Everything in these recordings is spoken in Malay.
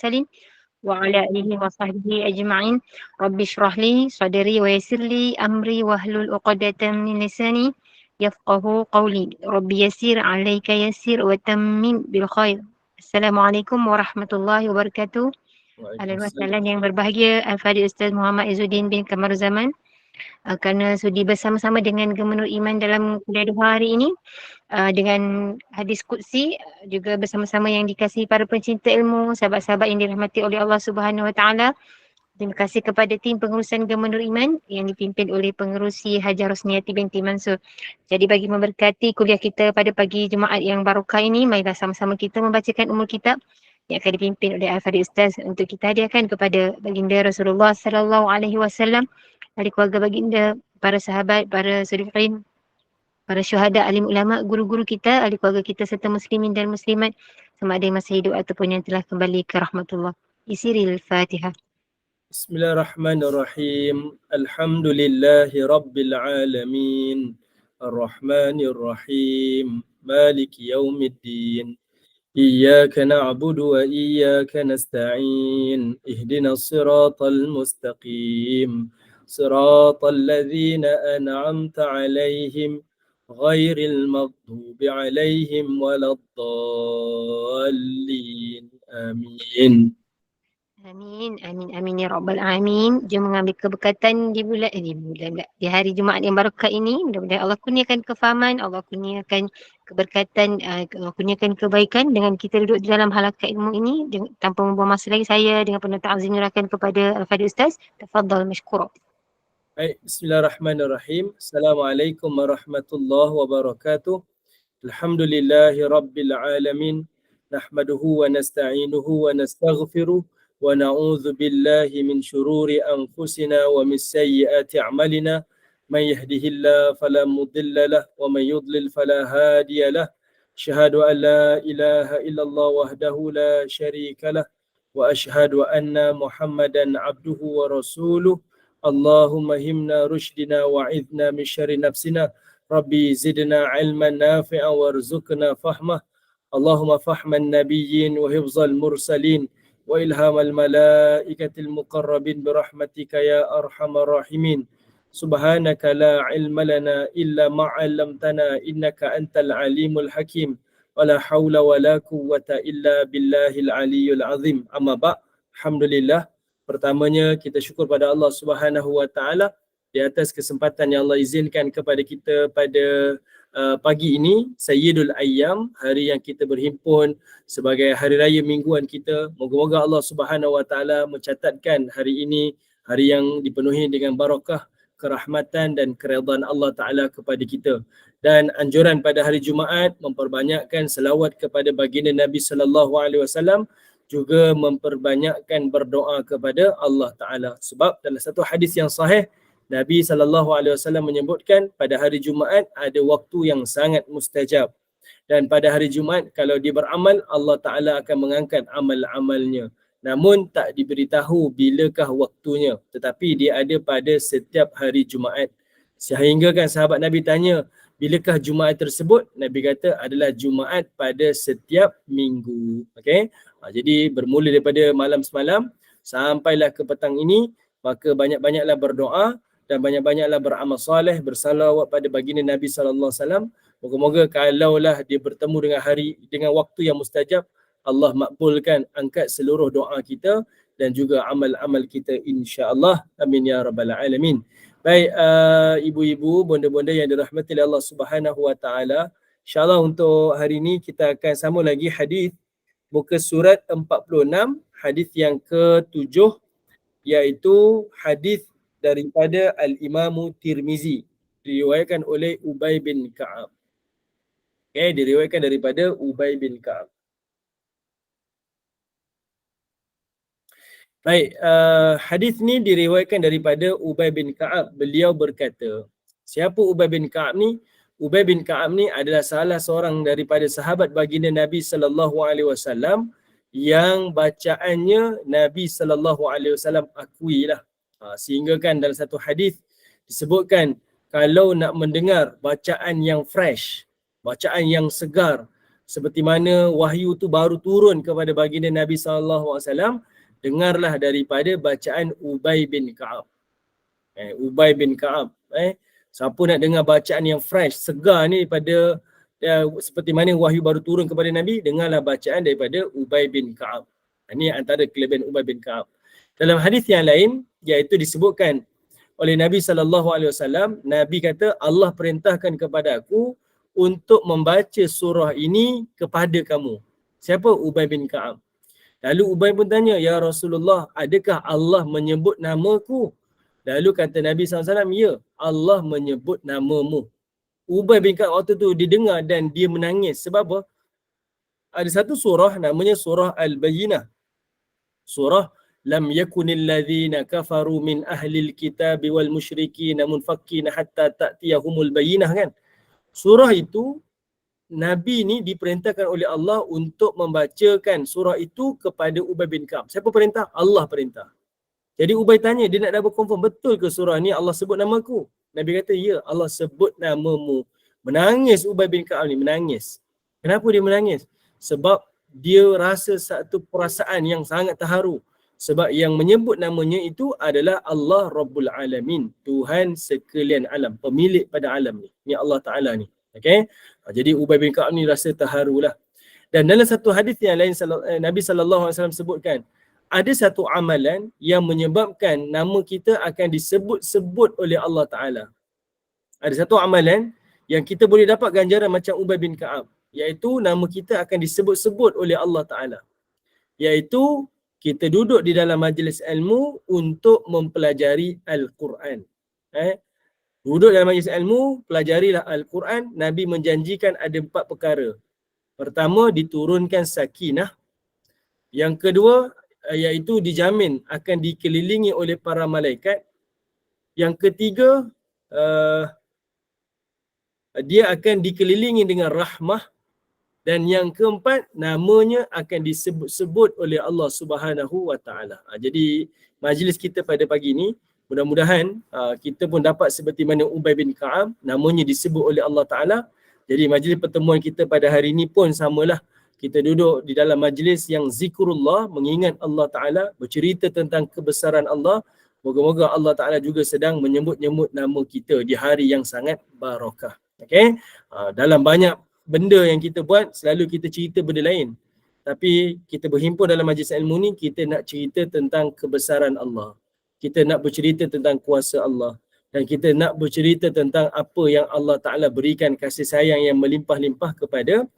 المرسلين وعلى آله وصحبه أجمعين. رب اشرح لي صدري ويسر لي أمري واحلل عقدة من لساني يفقه قولي. رب يسر عليك يسر وتمم بالخير. Assalamualaikum warahmatullahi wabarakatuh. Ahlan wa sahlan yang berbahagia Al-Fadhil Ustaz Muhammad Izzuddin bin Kamaruzaman, kerana sudi bersama-sama dengan Gemenur Iman dalam kuliah 2 hari ini dengan hadis qudsi, juga bersama-sama yang dikasihi para pencinta ilmu, sahabat-sahabat yang dirahmati oleh Allah Subhanahu Wa Taala. Terima kasih kepada tim pengurusan Gemenur Iman yang dipimpin oleh pengerusi Hajar Rosniati binti Mansur. Jadi bagi memberkati kuliah kita pada pagi Jumaat yang barokah ini, marilah sama-sama kita membacakan umul kitab yang akan dipimpin oleh Al-Fadhil Ustaz untuk kita hadiahkan kepada baginda Rasulullah sallallahu alaihi wasallam, dari keluarga baginda, para sahabat, para suriqin, para syuhada, alim ulama, guru-guru kita, ahli keluarga kita serta muslimin dan muslimat sama ada yang masih hidup ataupun yang telah kembali ke rahmatullah. Isiril Fatihah. Bismillahirrahmanirrahim. Alhamdulillahi Rabbil Alamin. Ar-Rahmanir-Rahim. Maliki Yawmiddin. Iyyaka na'budu wa iyyaka nasta'in. Ihdinas siratal mustaqim. Siratal ladzina an'amta 'alaihim ghairil maghdubi 'alaihim waladdallin. Amin. Amin, amin, amin ya rabbal alamin. Jom mengambil keberkatan di bulan di hari Jumaat yang barokah ini. Mudah-mudahan Allah kurniakan kefahaman, Allah kurniakan keberkatan, Allah kurniakan kebaikan dengan kita duduk di dalam halaqah ilmu ini. Tanpa membuang masa lagi, saya dengan penuh ta'zim menyerahkan kepada Al-Fadhil Ustaz. Tafadhal mashkura. Baik, bismillahirrahmanirrahim. Assalamualaikum warahmatullahi wabarakatuh. Alhamdulillahi rabbil alamin. Nahmaduhu wa nasta'inuhu wa nastaghfiruh. ونعوذ بالله من شرور أنفسنا ومن سيئات أعمالنا من يهده الله فلا مضل له ومن يضلل فلا هادي له أشهد أن لا إله إلا الله وحده لا شريك له وأشهد أن محمدا عبده ورسوله اللهم همنا رشدنا وعذنا من شر نفسنا ربي زدنا علما نافعا وارزقنا فهمه اللهم فهم النبيين وحفظ المرسلين وإلهام الملائكة المقربين برحمتك يا أرحم الراحمين سبحانك لا علم لنا إلا ما علمتنا إنك أنت العليم الحكيم ولا حول ولا قوة إلا بالله العلي العظيم. Amma ba', alhamdulillah. Pertamanya kita syukur pada Allah Subhanahu wa taala di atas kesempatan yang Allah izinkan kepada kita pada pagi ini, Sayyidul Ayyam, hari yang kita berhimpun sebagai hari raya mingguan kita. Moga-moga Allah Subhanahu wa taala mencatatkan hari ini hari yang dipenuhi dengan barakah, kerahmatan dan keridhaan Allah taala kepada kita. Dan anjuran pada hari Jumaat memperbanyakkan selawat kepada baginda Nabi sallallahu alaihi wasallam, juga memperbanyakkan berdoa kepada Allah taala. Sebab dalam satu hadis yang sahih, Nabi SAW menyebutkan pada hari Jumaat ada waktu yang sangat mustajab. Dan pada hari Jumaat kalau dia beramal, Allah Ta'ala akan mengangkat amal-amalnya. Namun tak diberitahu bilakah waktunya. Tetapi dia ada pada setiap hari Jumaat. Sehingga kan sahabat Nabi tanya, bilakah Jumaat tersebut? Nabi kata adalah Jumaat pada setiap minggu. Okay? Jadi bermula daripada malam semalam sampailah ke petang ini, maka banyak-banyaklah berdoa dan banyak-banyaklah beramal soleh, bersalawat pada baginda Nabi sallallahu alaihi wasallam. Moga-moga kalaulah dia bertemu dengan waktu yang mustajab, Allah makbulkan, angkat seluruh doa kita dan juga amal-amal kita insya-Allah. Amin ya rabbal alamin. Baik, ibu-ibu, bonda-bonda yang dirahmati oleh Allah Subhanahu wa taala, insya-Allah untuk hari ini kita akan sambung lagi hadis muka surat 46, hadis yang ke-7, iaitu hadis daripada Al-Imam Tirmizi, diriwayatkan oleh Ubay bin Ka'ab. Okay, diriwayatkan daripada Ubay bin Ka'ab. Baik, hadis ni diriwayatkan daripada Ubay bin Ka'ab. Beliau berkata, siapa Ubay bin Ka'ab ni? Ubay bin Ka'ab ni adalah salah seorang daripada sahabat baginda Nabi sallallahu alaihi wasallam yang bacaannya Nabi sallallahu alaihi wasallam akuilah. Sehingga kan dalam satu hadis disebutkan kalau nak mendengar bacaan yang fresh, bacaan yang segar, seperti mana wahyu tu baru turun kepada baginda Nabi SAW, dengarlah daripada bacaan Ubay bin Ka'ab. Ubay bin Ka'ab. Siapa nak dengar bacaan yang fresh, segar ni daripada seperti mana wahyu baru turun kepada Nabi, dengarlah bacaan daripada Ubay bin Ka'ab. Ini antara kelebihan Ubay bin Ka'ab. Dalam hadis yang lain, iaitu disebutkan oleh Nabi SAW, Nabi kata, Allah perintahkan kepada aku untuk membaca surah ini kepada kamu. Siapa? Ubay bin Ka'ab. Lalu Ubay pun tanya, ya Rasulullah, adakah Allah menyebut namaku? Lalu kata Nabi SAW, ya, Allah menyebut namamu. Ubay bin Ka'ab waktu tu didengar dan dia menangis. Sebab apa? Ada satu surah namanya surah Al-Bayyinah. Surah Lam yakunil ladzina kafaru min ahlil kitabi wal musyrikin munfakkina hatta ta'tiyahumul bayyinah, kan? Surah itu, Nabi ni diperintahkan oleh Allah untuk membacakan surah itu kepada Ubay bin Ka'ab. Siapa perintah? Allah perintah. Jadi Ubay tanya, dia nak double confirm, betul ke surah ni Allah sebut namaku? Nabi kata, ya, Allah sebut namamu. Menangis Ubay bin Ka'ab ni, menangis. Kenapa dia menangis? Sebab dia rasa satu perasaan yang sangat terharu. Sebab yang menyebut namanya itu adalah Allah Rabbul Alamin, Tuhan sekalian alam, pemilik pada alam ni. Ni Allah Ta'ala ni. Okay? Jadi Ubay bin Ka'ab ni rasa terharulah. Dan dalam satu hadis yang lain, Nabi SAW sebutkan, ada satu amalan yang menyebabkan nama kita akan disebut-sebut oleh Allah Ta'ala. Ada satu amalan yang kita boleh dapat ganjaran macam Ubay bin Ka'ab, iaitu nama kita akan disebut-sebut oleh Allah Ta'ala. Iaitu kita duduk di dalam majlis ilmu untuk mempelajari Al-Quran. Duduk dalam majlis ilmu, pelajarilah Al-Quran. Nabi menjanjikan ada 4 perkara. Pertama, diturunkan sakinah. Yang kedua, iaitu dijamin akan dikelilingi oleh para malaikat. Yang ketiga, dia akan dikelilingi dengan rahmah. Dan yang keempat, namanya akan disebut-sebut oleh Allah Subhanahu Wa Taala. Jadi majlis kita pada pagi ini, mudah-mudahan kita pun dapat seperti mana Ubay bin Ka'ab, namanya disebut oleh Allah Ta'ala. Jadi majlis pertemuan kita pada hari ini pun samalah. Kita duduk di dalam majlis yang zikrullah, mengingat Allah Ta'ala, bercerita tentang kebesaran Allah. Moga-moga Allah Ta'ala juga sedang menyebut-nyebut nama kita di hari yang sangat barakah. Okay? Dalam banyak benda yang kita buat, selalu kita cerita benda lain. Tapi kita berhimpun dalam majlis ilmu ni, kita nak cerita tentang kebesaran Allah. Kita nak bercerita tentang kuasa Allah. Dan kita nak bercerita tentang apa yang Allah Ta'ala berikan kasih sayang yang melimpah-limpah kepada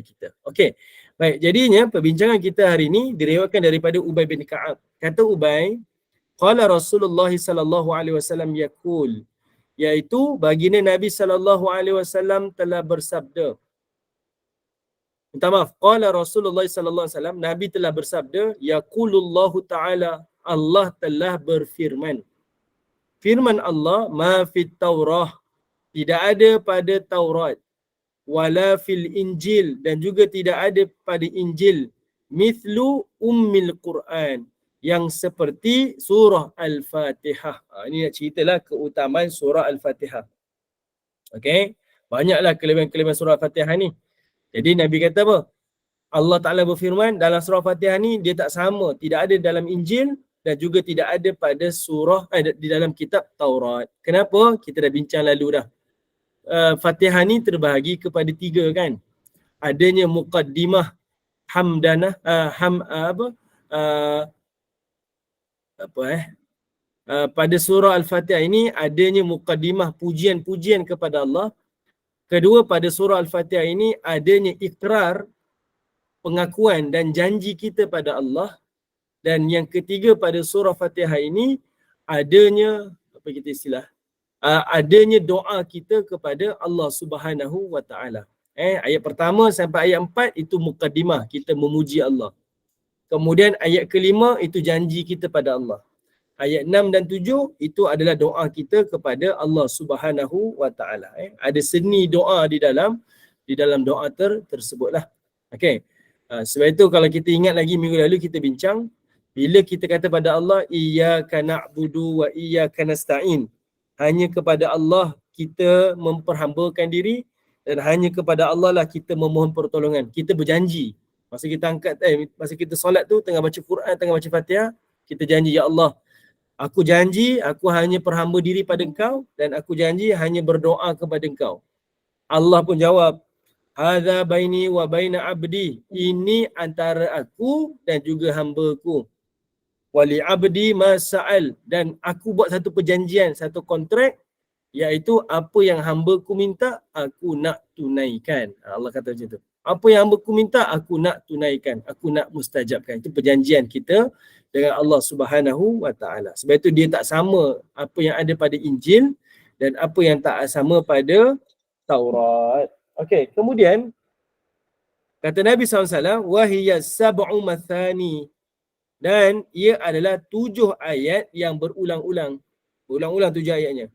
kita. Okey. Baik, jadinya perbincangan kita hari ini diriwayatkan daripada Ubay bin Ka'ab. Kata Ubay, qala Rasulullah sallallahu alaihi wasallam yaqul, iaitu baginda Nabi sallallahu alaihi wasallam telah bersabda. Minta maaf, qala Rasulullah sallallahu alaihi wasallam, Nabi telah bersabda, yaqulullahu ta'ala, Allah telah berfirman. Firman Allah, ma fit Taurah, tidak ada pada Taurat, wala fil Injil, dan juga tidak ada pada Injil, mithlu ummil Quran, yang seperti surah Al-Fatihah. Ini nak ceritalah keutamaan surah Al-Fatihah. Okey, banyaklah kelebihan-kelebihan surah Al-Fatihah ni. Jadi Nabi kata apa? Allah Ta'ala berfirman dalam surah Fatihah ni, dia tak sama, tidak ada dalam Injil dan juga tidak ada pada surah di dalam kitab Taurat. Kenapa? Kita dah bincang lalu dah. Fatihah ni terbahagi kepada 3, kan? Adanya muqaddimah hamdanah, pada surah Al-Fatihah ini adanya muqaddimah pujian-pujian kepada Allah. Kedua, pada surah Al-Fatihah ini adanya ikrar, pengakuan dan janji kita pada Allah. Dan yang ketiga, pada surah Fatihah ini adanya adanya doa kita kepada Allah Subhanahu Wa Taala. Ayat pertama sampai ayat 4 itu muqaddimah, kita memuji Allah. Kemudian ayat kelima itu janji kita pada Allah. Ayat 6 dan 7 itu adalah doa kita kepada Allah Subhanahu Wa Taala. Ada seni doa di dalam doa tersebutlah. Okey. Sebab itu kalau kita ingat lagi minggu lalu kita bincang, bila kita kata pada Allah, iyyaka na'budu wa iyyaka nasta'in, hanya kepada Allah kita memperhambakan diri dan hanya kepada Allah lah kita memohon pertolongan. Kita berjanji. Masa kita solat tu tengah baca Quran, tengah baca Fatihah, kita janji, ya Allah, aku janji aku hanya perhamba diri pada Engkau dan aku janji hanya berdoa kepada Engkau. Allah pun jawab, hadza baini wa baina abdi. Ini antara aku dan juga hamba-Ku. Wali abdi ma sa'al, dan aku buat satu perjanjian, satu kontrak, iaitu apa yang hamba-Ku minta aku nak tunaikan. Allah kata macam tu. Apa yang hamba-Ku minta aku nak tunaikan, aku nak mustajabkan. Itu perjanjian kita dengan Allah Subhanahu wa taala. Sebab itu dia tak sama apa yang ada pada Injil dan apa yang tak sama pada Taurat. Okey, kemudian kata Nabi SAW, wahiyya sab'u mathani, dan ia adalah 7 ayat yang berulang-ulang. Berulang-ulang 7 ayatnya.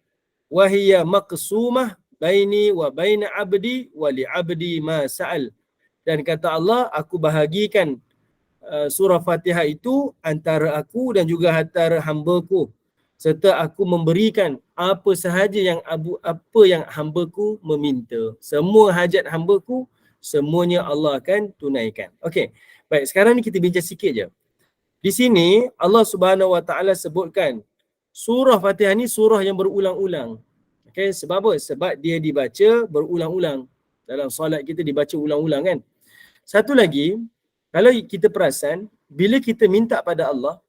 Wahiyya maqsumah baini wa baina abdi wa li abdi ma sa'al. Dan kata Allah, aku bahagikan surah Fatihah itu antara aku dan juga antara hamba-Ku, serta aku memberikan apa sahaja yang hamba-Ku meminta. Semua hajat hamba-Ku, semuanya Allah akan tunaikan. Okey. Baik, sekarang ni kita bincang sikit je. Di sini Allah Subhanahu wa taala sebutkan surah Fatihah ni surah yang berulang-ulang. Okey, sebab apa? Sebab dia dibaca berulang-ulang. Dalam solat kita dibaca ulang-ulang kan. Satu lagi, kalau kita perasan, bila kita minta pada Allah,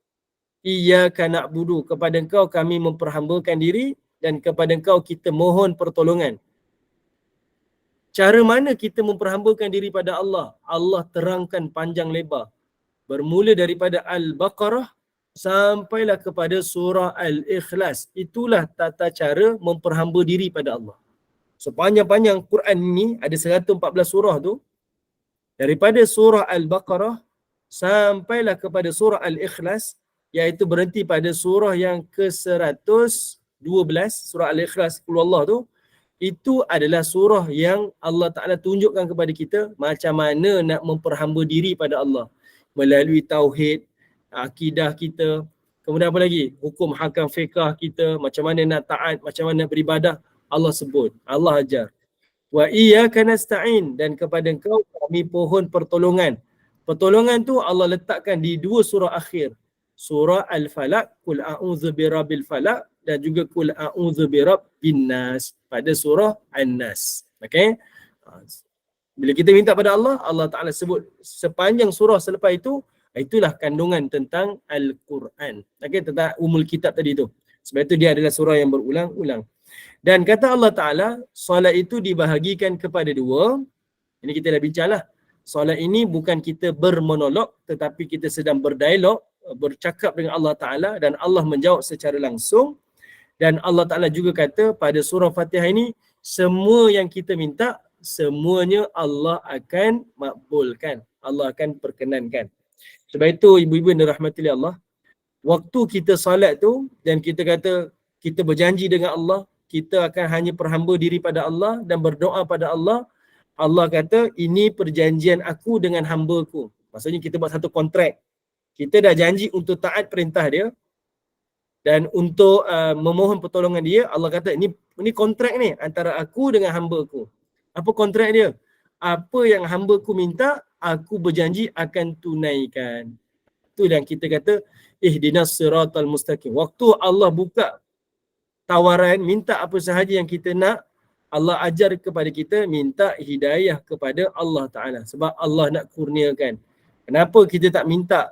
iyyaka na'budu, kepada Engkau kami memperhambakan diri dan kepada Engkau kita mohon pertolongan. Cara mana kita memperhambakan diri pada Allah? Allah terangkan panjang lebar. Bermula daripada Al-Baqarah sampailah kepada surah Al-Ikhlas. Itulah tata cara memperhamba diri pada Allah. Sepanjang-panjang Quran ni ada 114 surah tu. Daripada surah Al-Baqarah sampailah kepada surah Al-Ikhlas, iaitu berhenti pada surah yang ke-112, surah Al-Ikhlas, Qul Allah tu. Itu adalah surah yang Allah Ta'ala tunjukkan kepada kita macam mana nak memperhamba diri pada Allah. Melalui tauhid, akidah kita, kemudian apa lagi? Hukum hakam fiqah kita, macam mana nak taat, macam mana nak beribadah, Allah sebut, Allah ajar. Wa iyyaka nasta'in, dan kepada Engkau kami pohon pertolongan. Pertolongan tu Allah letakkan di 2 surah akhir. Surah Al-Falaq, Qul a'udzu birabbil falaq, dan juga Qul a'udzu birabbin nas pada surah An-Nas. Okey? Bila kita minta pada Allah, Allah Ta'ala sebut sepanjang surah selepas itu, itulah kandungan tentang Al-Quran. Okay, tentang umul kitab tadi tu. Sebab itu dia adalah surah yang berulang-ulang. Dan kata Allah Ta'ala, solat itu dibahagikan kepada 2. Ini kita dah bincang lah. Solat ini bukan kita bermonolog, tetapi kita sedang berdialog, bercakap dengan Allah Ta'ala, dan Allah menjawab secara langsung. Dan Allah Ta'ala juga kata pada surah Fatihah ini, semua yang kita minta, semuanya Allah akan makbulkan. Allah akan perkenankan. Sebab itu ibu-ibu yang dirahmati Allah, waktu kita salat tu dan kita kata kita berjanji dengan Allah, kita akan hanya perhamba diri pada Allah dan berdoa pada Allah. Allah kata, ini perjanjian aku dengan hamba-Ku. Maksudnya kita buat satu kontrak. Kita dah janji untuk taat perintah dia dan untuk memohon pertolongan dia. Allah kata, ini kontrak ni antara aku dengan hamba-Ku. Apa kontrak dia? Apa yang hamba-Ku minta, aku berjanji akan tunaikan. Itu yang kita kata, ihdinas siratal mustaqim. Waktu Allah buka tawaran, minta apa sahaja yang kita nak, Allah ajar kepada kita, minta hidayah kepada Allah Ta'ala. Sebab Allah nak kurniakan. Kenapa kita tak minta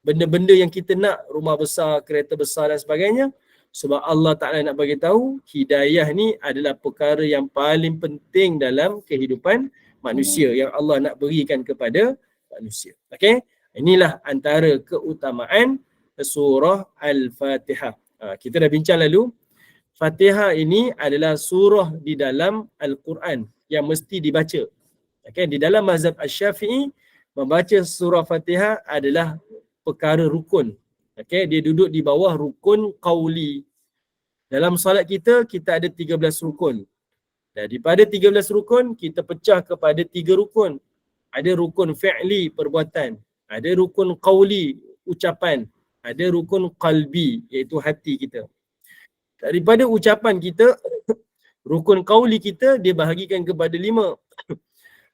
benda-benda yang kita nak, rumah besar, kereta besar dan sebagainya? Sebab Allah Ta'ala nak bagi tahu hidayah ni adalah perkara yang paling penting dalam kehidupan manusia yang Allah nak berikan kepada manusia. Okey? Inilah antara keutamaan surah Al-Fatihah. Kita dah bincang lalu. Fatihah ini adalah surah di dalam Al-Quran yang mesti dibaca. Okey, di dalam mazhab Asy-Syafi'i, membaca surah Fatihah adalah perkara rukun. Okey, dia duduk di bawah rukun qauli. Dalam solat kita ada 13 rukun. Daripada 13 rukun, kita pecah kepada 3 rukun. Ada rukun fi'li, perbuatan. Ada rukun qauli, ucapan. Ada rukun qalbi, iaitu hati kita. Daripada ucapan kita, Rukun qauli kita dia bahagikan kepada 5.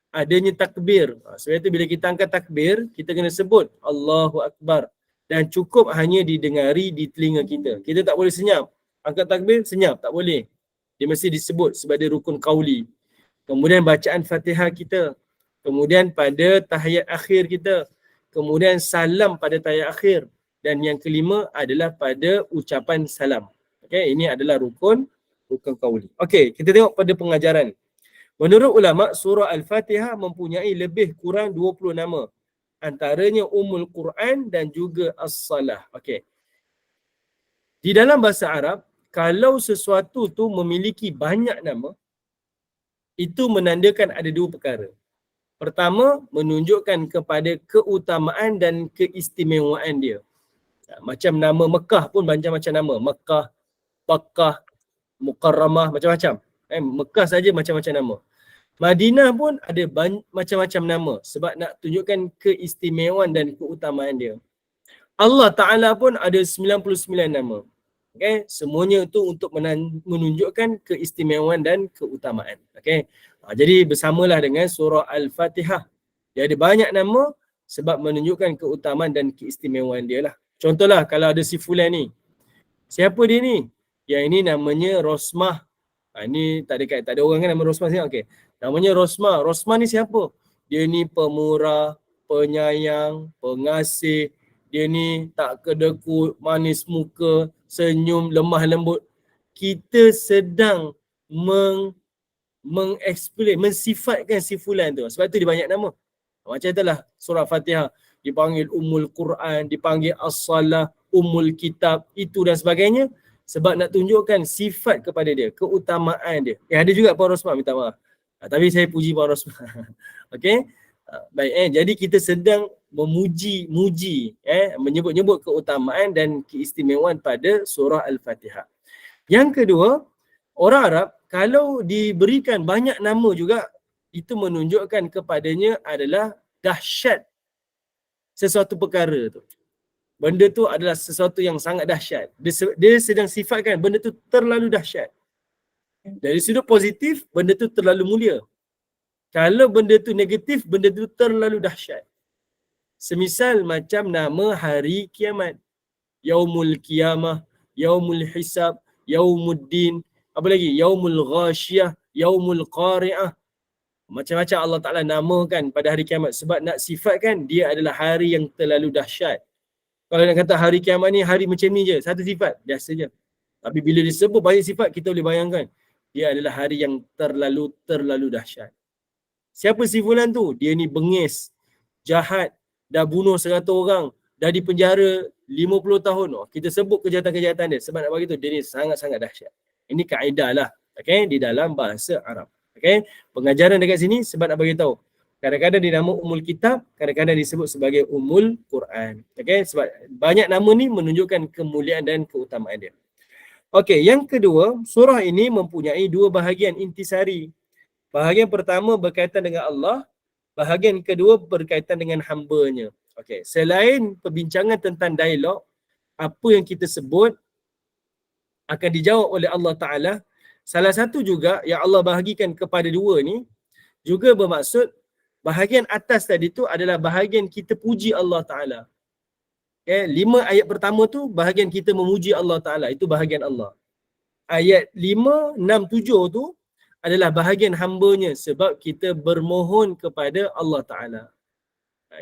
Adanya takbir. Sebab itu bila kita angkat takbir, kita kena sebut Allahu Akbar. Dan cukup hanya didengari di telinga kita. Kita tak boleh senyap. Angkat takbir, senyap. Tak boleh. Dia mesti disebut sebagai rukun qauli. Kemudian bacaan Fatihah kita. Kemudian pada tahiyat akhir kita. Kemudian salam pada tahiyat akhir. Dan yang kelima adalah pada ucapan salam. Okey, ini adalah rukun qauli. Okey, kita tengok pada pengajaran. Menurut ulama, surah Al-Fatihah mempunyai lebih kurang 20 nama. Antaranya Ummul Quran dan juga As-Salah. Okey. Di dalam bahasa Arab, kalau sesuatu tu memiliki banyak nama, itu menandakan ada 2 perkara. Pertama, menunjukkan kepada keutamaan dan keistimewaan dia. Macam nama Mekah pun macam-macam nama. Mekah, Bakkah, Mukarramah, macam-macam. Mekah saja macam-macam nama. Madinah pun ada macam-macam nama sebab nak tunjukkan keistimewaan dan keutamaan dia. Allah Ta'ala pun ada 99 nama. Okay? Semuanya itu untuk menunjukkan keistimewaan dan keutamaan. Okay? Jadi bersamalah dengan surah Al-Fatihah. Dia ada banyak nama sebab menunjukkan keutamaan dan keistimewaan dia lah. Contohlah kalau ada si Fulan ni. Siapa dia ni? Yang ini namanya Rosmah. Ini tak ada orang kan nama Rosmah sini. Okey. Namanya Rosmah. Rosmah ni siapa? Dia ni pemurah, penyayang, pengasih. Dia ni tak kedekut, manis muka, senyum, lemah lembut. Kita sedang mengeksplain, mensifatkan si Fulan tu. Sebab tu dia banyak nama. Macam itulah surah Fatihah. Dipanggil Ummul Quran, dipanggil As-Salah, Ummul Kitab, itu dan sebagainya. Sebab nak tunjukkan sifat kepada dia, keutamaan dia. Ada juga Puan Rosmah, minta maaf. Tapi saya puji Puan Rosmah. Okey. Baik, jadi kita sedang memuji, menyebut-nyebut keutamaan dan keistimewaan pada surah Al-Fatihah. Yang kedua, orang Arab kalau diberikan banyak nama juga, itu menunjukkan kepadanya adalah dahsyat sesuatu perkara tu. Benda tu adalah sesuatu yang sangat dahsyat. Dia sedang sifatkan benda tu terlalu dahsyat. Dari sudut positif, benda tu terlalu mulia. Kalau benda tu negatif, benda tu terlalu dahsyat. Semisal macam nama hari kiamat. Yaumul Qiyamah, Yaumul Hisab, Yaumuddin, apa lagi? Yaumul Ghashiyah, Yaumul Qari'ah. Macam-macam Allah Ta'ala namakan pada hari kiamat sebab nak sifatkan dia adalah hari yang terlalu dahsyat. Kalau nak kata hari kiamat ni hari macam ni je, satu sifat, biasa je. Tapi bila disebut banyak sifat, kita boleh bayangkan dia adalah hari yang terlalu dahsyat. Siapa si Fulan tu? Dia ni bengis, jahat, dah bunuh 100 orang, dah di penjara 50 tahun. Kita sebut kejahatan-kejahatan dia sebab nak bagi tu dia ni sangat-sangat dahsyat. Ini kaedah lah, okay, di dalam bahasa Arab. Okay, pengajaran dekat sini sebab nak bagi tahu. Kadang-kadang dinama Ummul Kitab, kadang-kadang disebut sebagai Ummul Quran. Okay, sebab banyak nama ni menunjukkan kemuliaan dan keutamaan dia. Okay, yang kedua, surah ini mempunyai 2 bahagian intisari. Bahagian pertama berkaitan dengan Allah, bahagian kedua berkaitan dengan hamba-Nya. Okay, selain perbincangan tentang dialog, apa yang kita sebut akan dijawab oleh Allah Ta'ala. Salah satu juga yang Allah bahagikan kepada 2 ni, juga bermaksud bahagian atas tadi tu adalah bahagian kita puji Allah Ta'ala. Okay, 5 ayat pertama tu bahagian kita memuji Allah Ta'ala. Itu bahagian Allah. Ayat 5, 6, 7 tu adalah bahagian hamba-Nya sebab kita bermohon kepada Allah Ta'ala.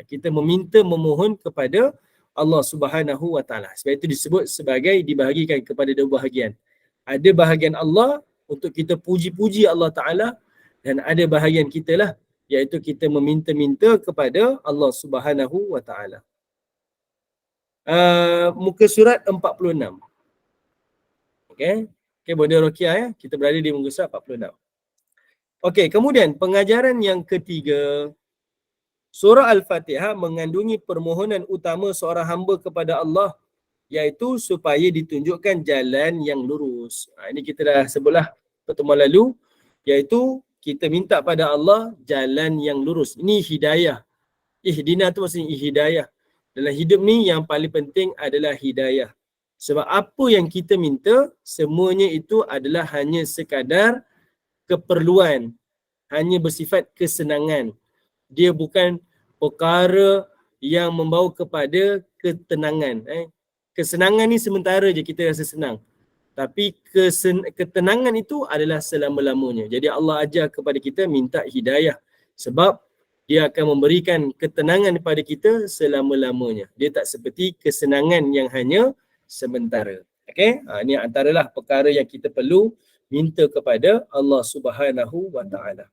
Kita memohon kepada Allah Subhanahu Wa Ta'ala. Sebab itu disebut sebagai dibahagikan kepada 2 bahagian. Ada bahagian Allah untuk kita puji-puji Allah Ta'ala dan ada bahagian kita lah, iaitu kita meminta-minta kepada Allah Subhanahu Wa Ta'ala. Muka surat 46. Okay, Bunda Rokiah, kita berada di muka surat 46. Okay, kemudian pengajaran yang ketiga, surah Al-Fatihah mengandungi permohonan utama seorang hamba kepada Allah, iaitu supaya ditunjukkan jalan yang lurus. Ini kita dah sebutlah pertemuan lalu, iaitu kita minta pada Allah jalan yang lurus. Ini hidayah. Ihdina tu maksudnya hidayah. Dalam hidup ni yang paling penting adalah hidayah. Sebab apa yang kita minta, semuanya itu adalah hanya sekadar keperluan, hanya bersifat kesenangan. Dia bukan perkara yang membawa kepada ketenangan. Kesenangan ni sementara je kita rasa senang. Tapi ketenangan itu adalah selama-lamanya. Jadi Allah ajar kepada kita minta hidayah. Sebab dia akan memberikan ketenangan kepada kita selama-lamanya. Dia tak seperti kesenangan yang hanya sementara. Okey, ini antaralah perkara yang kita perlu minta kepada Allah Subhanahu wa taala.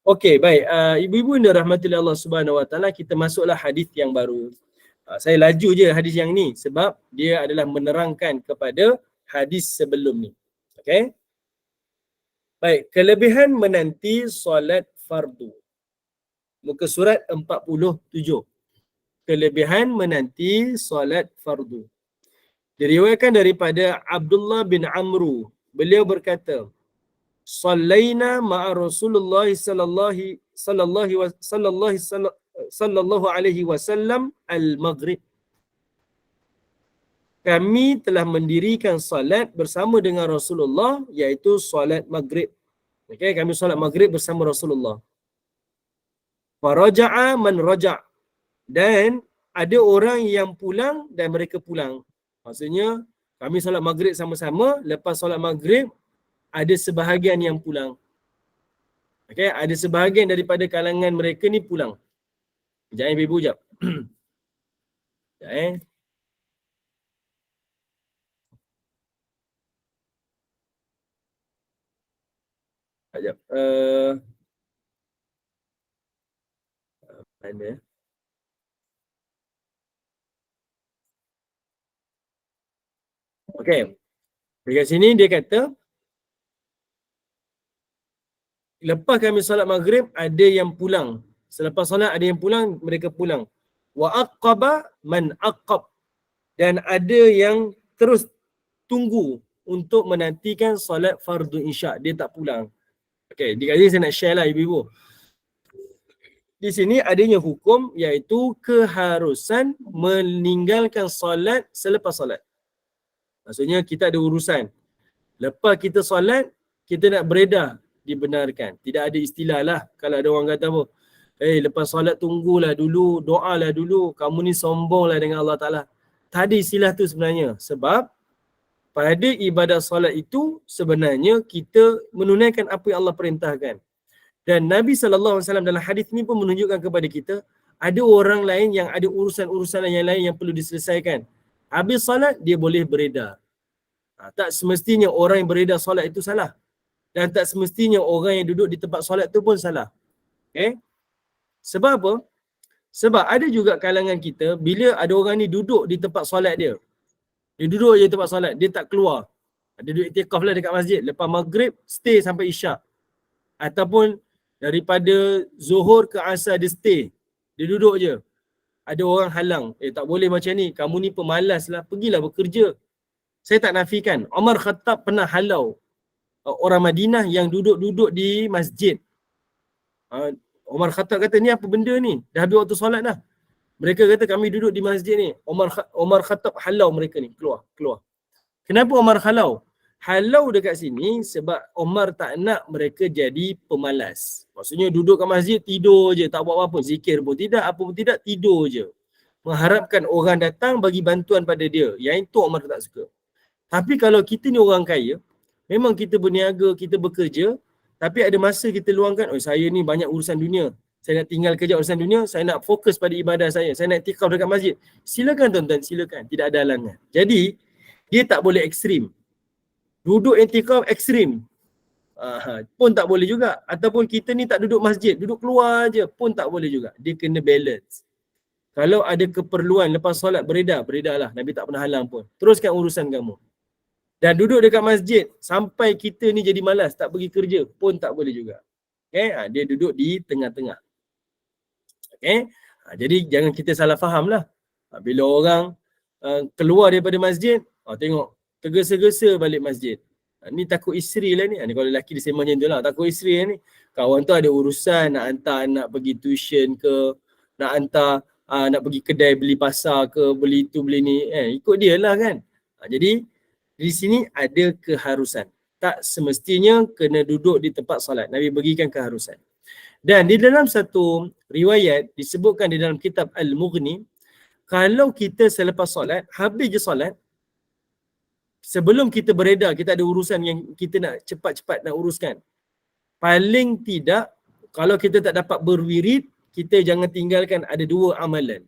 Okey, baik. Ibu-ibu yang dirahmati Allah Subhanahu wa taala, kita masuklah hadis yang baru. Saya laju je hadis yang ni sebab dia adalah menerangkan kepada hadis sebelum ni. Okey. Baik, kelebihan menanti solat fardu. Muka surat 47. Kelebihan menanti solat fardu. Diriwayatkan daripada Abdullah bin Amru. Beliau berkata, "Sallaina ma'a Rasulullah sallallahu alaihi wasallam al-maghrib." Kami telah mendirikan salat bersama dengan Rasulullah, iaitu salat maghrib. Okey, kami salat maghrib bersama Rasulullah. Faraja'a man raja'. Dan ada orang yang pulang dan mereka pulang. Maksudnya kami solat maghrib sama-sama, lepas solat maghrib ada sebahagian yang pulang. Okey, ada sebahagian daripada kalangan mereka ni pulang. Sekejap ibu sekejap. Sekejap Sekejap. Mana? Okey. Dekat sini dia kata, lepas kami solat maghrib ada yang pulang. Selepas solat ada yang pulang, mereka pulang. Wa aqaba man aqab. Dan ada yang terus tunggu untuk menantikan solat fardu isyak. Dia tak pulang. Okey, di sini saya nak share lah ibu-ibu. Di sini adanya hukum iaitu keharusan meninggalkan solat selepas solat. Maksudnya kita ada urusan. Lepas kita solat, kita nak beredar, dibenarkan. Tidak ada istilah lah. Kalau ada orang kata apa, lepas solat tunggulah dulu, doalah dulu, kamu ni sombonglah dengan Allah Ta'ala. Tak ada istilah tu sebenarnya. Sebab pada ibadat solat itu sebenarnya kita menunaikan apa yang Allah perintahkan. Dan Nabi SAW dalam hadis ni pun menunjukkan kepada kita, ada orang lain yang ada urusan-urusan yang lain yang perlu diselesaikan. Habis solat, dia boleh beredar. Tak semestinya orang yang beredar solat itu salah. Dan tak semestinya orang yang duduk di tempat solat tu pun salah. Okay? Sebab apa? Sebab ada juga kalangan kita, bila ada orang ni duduk di tempat solat dia, dia duduk je di tempat solat, dia tak keluar. Dia duduk iktikaf lah dekat masjid. Lepas maghrib, stay sampai isyak. Ataupun daripada zuhur ke asar dia stay. Dia duduk je. Ada orang halang. Tak boleh macam ni. Kamu ni pemalas lah. Pergilah bekerja. Saya tak nafikan. Umar Khattab pernah halau orang Madinah yang duduk-duduk di masjid. Umar Khattab kata, ni apa benda ni? Dah habis waktu solat dah. Mereka kata kami duduk di masjid ni. Umar Khattab halau mereka ni. Keluar. Kenapa Umar halau? Halau dekat sini sebab Umar tak nak mereka jadi pemalas. Maksudnya duduk kat masjid, tidur je, tak buat apa-apa. Zikir pun tidak, apa pun tidak, tidur je. Mengharapkan orang datang bagi bantuan pada dia. Yang itu Umar tak suka. Tapi kalau kita ni orang kaya, memang kita berniaga, kita bekerja, tapi ada masa kita luangkan, saya ni banyak urusan dunia. Saya nak tinggal kerja urusan dunia, saya nak fokus pada ibadah saya nak iktikaf dekat masjid. Silakan tuan-tuan, silakan. Tidak ada halangan. Jadi, dia tak boleh ekstrim. Duduk iktikaf ekstrim pun tak boleh juga. Ataupun kita ni tak duduk masjid, duduk keluar je pun tak boleh juga. Dia kena balance. Kalau ada keperluan lepas solat beredarlah. Nabi tak pernah halang pun. Teruskan urusan kamu. Dan duduk dekat masjid sampai kita ni jadi malas, tak pergi kerja pun tak boleh juga. Okay? Dia duduk di tengah-tengah. Okay? Jadi jangan kita salah faham lah. Bila orang keluar daripada masjid, tengok tergesa-gesa balik masjid. Ni takut isteri lah ni. Ni kalau lelaki dia sembang macam tu lah. Takut isteri lah ni. Kawan tu ada urusan, nak hantar anak pergi tuition ke, nak hantar, nak pergi kedai beli pasar ke, beli tu beli ni. Ikut dia lah kan. Jadi di sini ada keharusan. tak semestinya kena duduk di tempat solat. Nabi berikan keharusan. Dan di dalam satu riwayat disebutkan di dalam kitab Al-Mughni, kalau kita selepas solat, habis je solat, sebelum kita beredar, kita ada urusan yang kita nak cepat-cepat nak uruskan. Paling tidak, kalau kita tak dapat berwirid, kita jangan tinggalkan ada 2 amalan.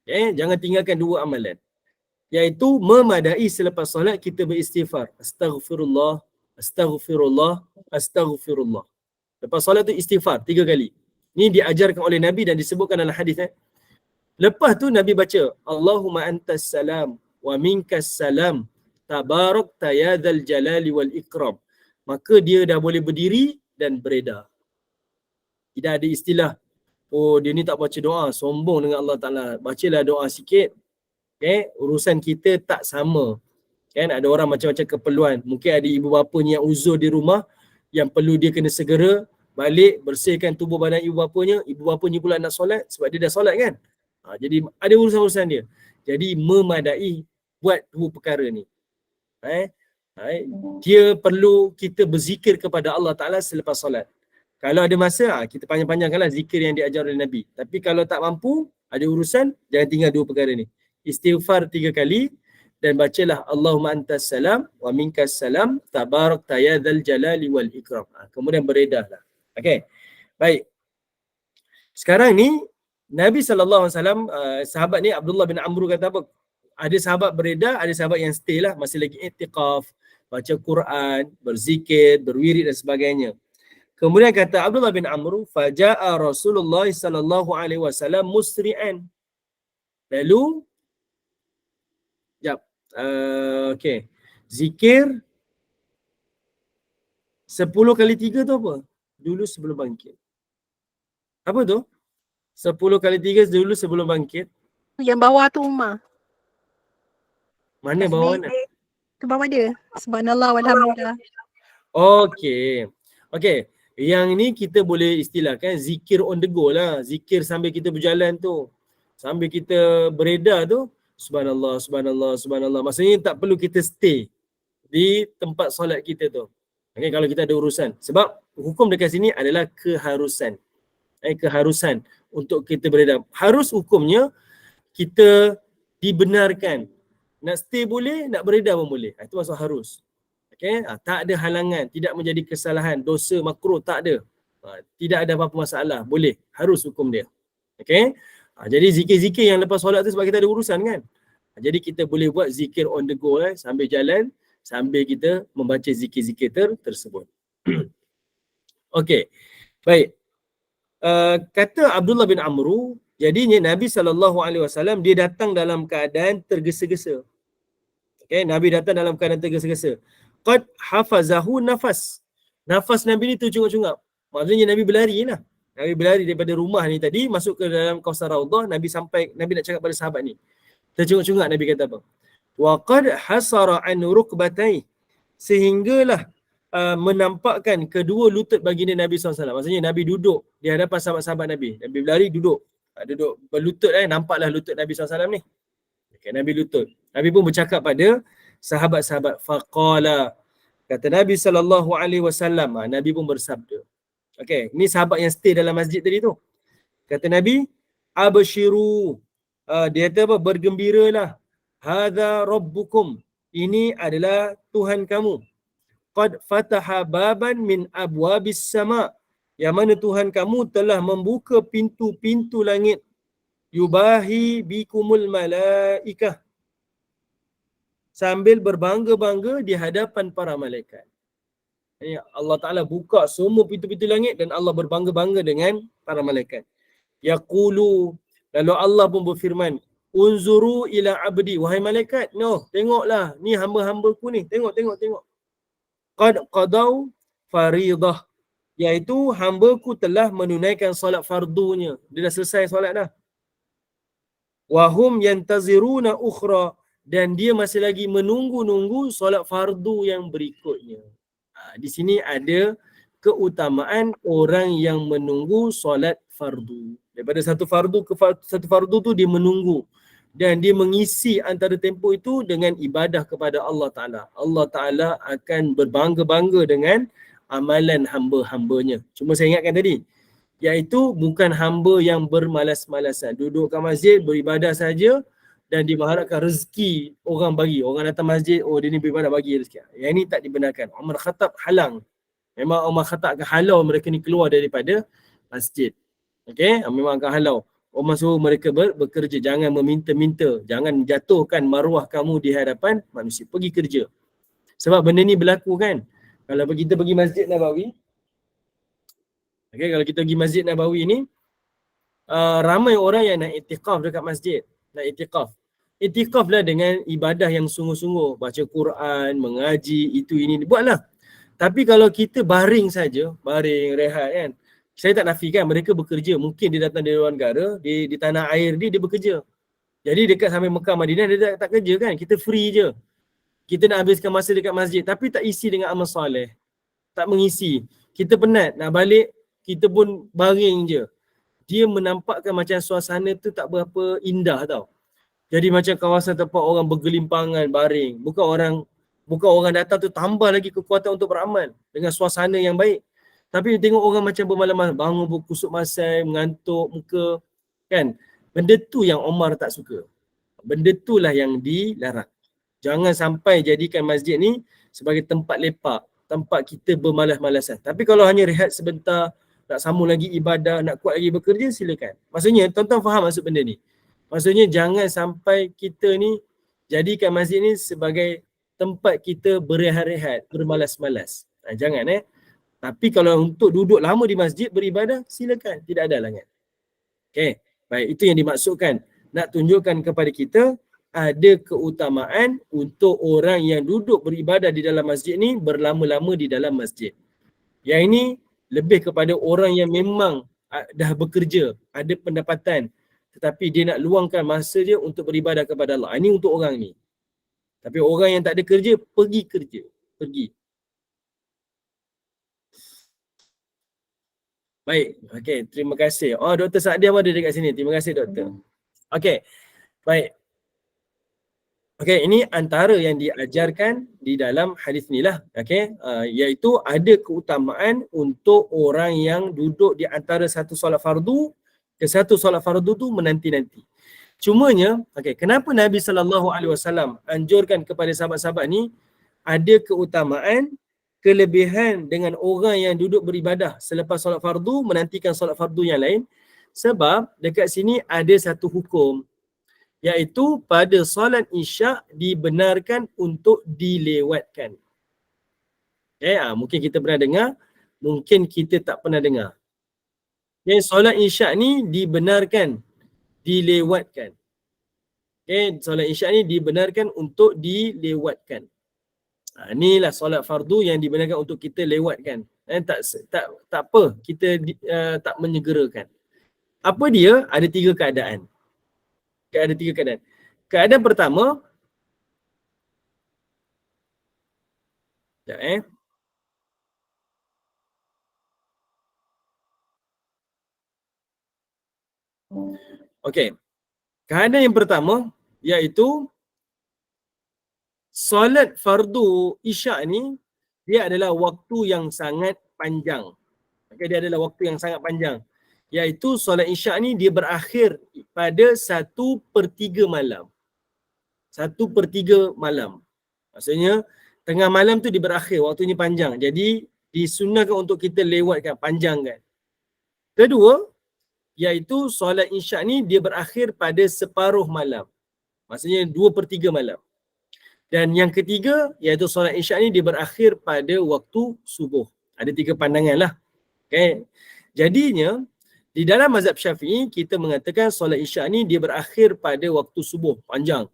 Jangan tinggalkan 2 amalan. Iaitu memadai selepas solat kita beristighfar. Astaghfirullah, astaghfirullah, astaghfirullah. Lepas solat tu istighfar 3 kali. Ini diajarkan oleh Nabi dan disebutkan dalam hadis. Lepas tu Nabi baca, Allahumma antas salam wa minkas salam tabarakta ya dzal jalali wal ikram. Maka dia dah boleh berdiri dan beredar. Tidak ada istilah, oh dia ni tak baca doa, sombong dengan Allah Ta'ala. Bacalah doa sikit. Urusan kita tak sama. Ada orang macam-macam keperluan. Mungkin ada ibu bapanya yang uzur di rumah, yang perlu dia kena segera balik, bersihkan tubuh badan ibu bapanya. Ibu bapanya pula nak solat sebab dia dah solat kan. Jadi ada urusan-urusan dia. Jadi memadai buat 2 perkara ni. Dia perlu kita berzikir kepada Allah Ta'ala selepas solat. Kalau ada masa, kita panjang-panjangkanlah zikir yang diajar oleh Nabi. Tapi kalau tak mampu, ada urusan, jangan tinggal 2 perkara ni. Istighfar 3 kali dan bacalah Allahumma antas salam wa minkas salam tabarakta ya dzal jalali wal ikram. Kemudian beredarlah. Okey. Baik. Sekarang ni Nabi SAW, sahabat ni Abdullah bin Amr kata apa? Ada sahabat beredar, ada sahabat yang stay lah, masih lagi i'tikaf, baca Quran, berzikir, berwirid dan sebagainya. Kemudian kata Abdullah bin Amr, faja'a Rasulullah sallallahu alaihi wasallam musri'an. Lalu okey. Zikir 10 kali 3 tu apa? Dulu sebelum bangkit. Apa tu? 10 kali 3 dulu sebelum bangkit. Yang bawah tu Umar. Mana bawah mana? Tu bawah dia. Subhanallah walhamdulillah. Okey. Okey. Yang ni kita boleh istilahkan zikir on the go lah. Zikir sambil kita berjalan tu. Sambil kita beredar tu. Subhanallah, subhanallah, subhanallah. Maksudnya tak perlu kita stay di tempat solat kita tu. Okay, kalau kita ada urusan. Sebab hukum dekat sini adalah keharusan. Keharusan untuk kita beredar. Harus hukumnya kita dibenarkan. Nak stay boleh, nak beredar pun boleh. Itu maksud harus. Okay? Tak ada halangan, tidak menjadi kesalahan, dosa, makruh, tak ada. Tidak ada apa-apa masalah, boleh. Harus hukum dia. Okay? Jadi zikir-zikir yang lepas solat tu sebab kita ada urusan kan. Jadi kita boleh buat zikir on the go sambil jalan, sambil kita membaca zikir-zikir tersebut. Okey. Baik. Kata Abdullah bin Amr, jadinya Nabi SAW dia datang dalam keadaan tergesa-gesa. Okay, Nabi datang dalam keadaan tergesa-gesa. Qad hafazahu nafas. Nafas Nabi ni tercungap-cungap. Maksudnya Nabi berlari lah. Nabi berlari daripada rumah ni tadi masuk ke dalam kawasan Raudhah. Nabi nak cakap pada sahabat ni. Tercungap-cungap Nabi kata apa? Wa qad hasara an rukbatai. Sehinggalah menampakkan kedua lutut baginda Nabi SAW. Maksudnya Nabi duduk di hadapan sahabat-sahabat Nabi. Nabi berlari duduk. Duduk berlutut nampaklah lutut Nabi SAW ni. Okay, Nabi lutut. Nabi pun bercakap pada sahabat-sahabat. Faqala. Kata Nabi SAW. Nabi pun bersabda. Okey, ni sahabat yang stay dalam masjid tadi tu. Kata Nabi, abshiru. Dia kata apa? Bergembiralah. Hadza rabbukum. Ini adalah Tuhan kamu. Qad fataha baban min abwabis sama. Yang mana Tuhan kamu telah membuka pintu-pintu langit. Yubahi bikumul malaikah. Sambil berbangga-bangga di hadapan para malaikat. Allah Ta'ala buka semua pintu-pintu langit dan Allah berbangga-bangga dengan para malaikat. Yaqulu, lalu Allah pun berfirman, unzuru ila abdi, wahai malaikat, tengoklah, ni hamba-hambaku ni, tengok. Qad qadau faridah, iaitu hambaku telah menunaikan solat fardunya. Dia dah selesai solat dah. Wahum yantaziruna ukhra, dan dia masih lagi menunggu-nunggu solat fardu yang berikutnya. Di sini ada keutamaan orang yang menunggu solat fardu. Daripada satu fardu ke satu fardu tu dia menunggu. dan dia mengisi antara tempoh itu dengan ibadah kepada Allah Ta'ala. Allah Ta'ala akan berbangga-bangga dengan amalan hamba-hambanya. Cuma saya ingatkan tadi, iaitu bukan hamba yang bermalas-malasan. Duduk kat masjid, beribadah saja dan dia mengharapkan rezeki orang bagi. Orang datang masjid, oh dia ni beribadah bagi rezeki. Yang ini tak dibenarkan. Umar Khattab halang. Memang Umar Khattab akan halau mereka ni keluar daripada masjid. Okey, memang akan halau. Umar suruh mereka bekerja, jangan meminta-minta, jangan jatuhkan maruah kamu di hadapan manusia. Pergi kerja. Sebab benda ni berlaku kan. Kalau kita pergi Masjid Nabawi, okay, kalau kita pergi Masjid Nabawi ni, ramai orang yang nak iktikaf dekat masjid. Nak iktikaf. Iktikaf lah dengan ibadah yang sungguh-sungguh. Baca Quran, mengaji, itu ini. Buatlah. Tapi kalau kita baring saja, baring, rehat kan. Saya tak nafikan mereka bekerja. Mungkin dia datang dari luar negara, di tanah air dia bekerja. Jadi dekat sampai Mekah Madinah dia tak kerja kan. Kita free je. Kita nak habiskan masa dekat masjid tapi tak isi dengan amal soleh. Tak mengisi. Kita penat nak balik, kita pun baring je. Dia menampakkan macam suasana tu tak berapa indah tau. Jadi macam kawasan tempat orang bergelimpangan baring. Bukan orang datang tu tambah lagi kekuatan untuk beramal dengan suasana yang baik. Tapi tengok orang macam bermalam-malam, bangun berkusuk masai, mengantuk muka, kan? Benda tu yang Umar tak suka. Benda tu lah yang dilarang. Jangan sampai jadikan masjid ni sebagai tempat lepak, tempat kita bermalas-malasan. Tapi kalau hanya rehat sebentar, nak sambung lagi ibadah, nak kuat lagi bekerja, silakan. Maksudnya, tuan-tuan faham maksud benda ni? Maksudnya jangan sampai kita ni jadikan masjid ni sebagai tempat kita berehat-rehat, bermalas-malas. Jangan Tapi kalau untuk duduk lama di masjid beribadah, silakan. Tidak ada halangan. Okey. Baik, itu yang dimaksudkan. Nak tunjukkan kepada kita ada keutamaan untuk orang yang duduk beribadah di dalam masjid ni berlama-lama di dalam masjid. Yang ini lebih kepada orang yang memang dah bekerja, ada pendapatan, tetapi dia nak luangkan masa dia untuk beribadah kepada Allah. Ini untuk orang ni. Tapi orang yang tak ada kerja, pergi kerja. Pergi. Baik, okey, terima kasih. Oh, Dr. Sa'diah ada dekat sini. Terima kasih, Doktor. Okey, baik. Okey, ini antara yang diajarkan di dalam hadis ni lah. Okey, iaitu ada keutamaan untuk orang yang duduk di antara satu solat fardu ke satu solat fardu tu menanti-nanti. Cumanya, okey, kenapa Nabi SAW anjurkan kepada sahabat-sahabat ni ada keutamaan kelebihan dengan orang yang duduk beribadah selepas solat fardu menantikan solat fardu yang lain? Sebab dekat sini ada satu hukum, iaitu pada solat isyak dibenarkan untuk dilewatkan. Okay, mungkin kita pernah dengar, mungkin kita tak pernah dengar. Okay, solat isyak ni dibenarkan dilewatkan. Okay, solat isyak ni dibenarkan untuk dilewatkan. Inilah solat fardu yang dibenarkan untuk kita lewatkan. Tak apa, kita tak menyegerakan. Apa dia? Ada 3 keadaan. Ada 3 keadaan. Keadaan pertama, sekejap Okey. Keadaan yang pertama iaitu solat fardu isyak ni dia adalah waktu yang sangat panjang. Okay, dia adalah waktu yang sangat panjang. Iaitu solat isyak ni dia berakhir pada 1/3 malam. 1/3 malam. Maksudnya tengah malam tu dia berakhir, waktunya panjang. Jadi disunnahkan untuk kita lewatkan, panjangkan. Kedua, iaitu solat isyak ni dia berakhir pada separuh malam. Maksudnya 2/3 malam. Dan yang ketiga, iaitu solat isyak ni dia berakhir pada waktu subuh. Ada 3 pandangan lah. Okay. Jadinya, di dalam mazhab Syafi'i, kita mengatakan solat isyak ni dia berakhir pada waktu subuh, panjang.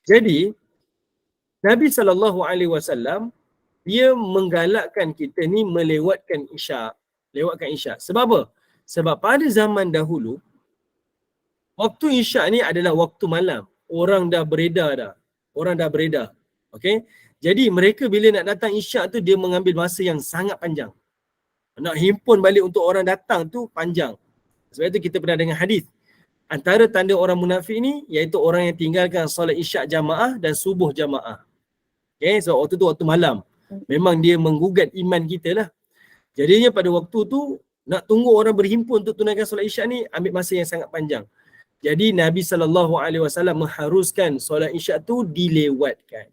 Jadi, Nabi SAW, dia menggalakkan kita ni melewatkan isyak. Lewatkan isyak. Sebab apa? Sebab pada zaman dahulu, waktu isyak ni adalah waktu malam. Orang dah beredar dah. Okay. Jadi mereka bila nak datang isyak tu dia mengambil masa yang sangat panjang. Nak himpun balik untuk orang datang tu panjang. Sebab itu kita pernah dengar hadis. antara tanda orang munafik ni iaitu orang yang tinggalkan solat isyak jamaah dan subuh jamaah. Okay, so waktu tu waktu malam. Memang dia menggugat iman kita lah. Jadinya pada waktu tu nak tunggu orang berhimpun untuk tunaikan solat isyak ni ambil masa yang sangat panjang. Jadi Nabi SAW mengharuskan solat isyak tu dilewatkan.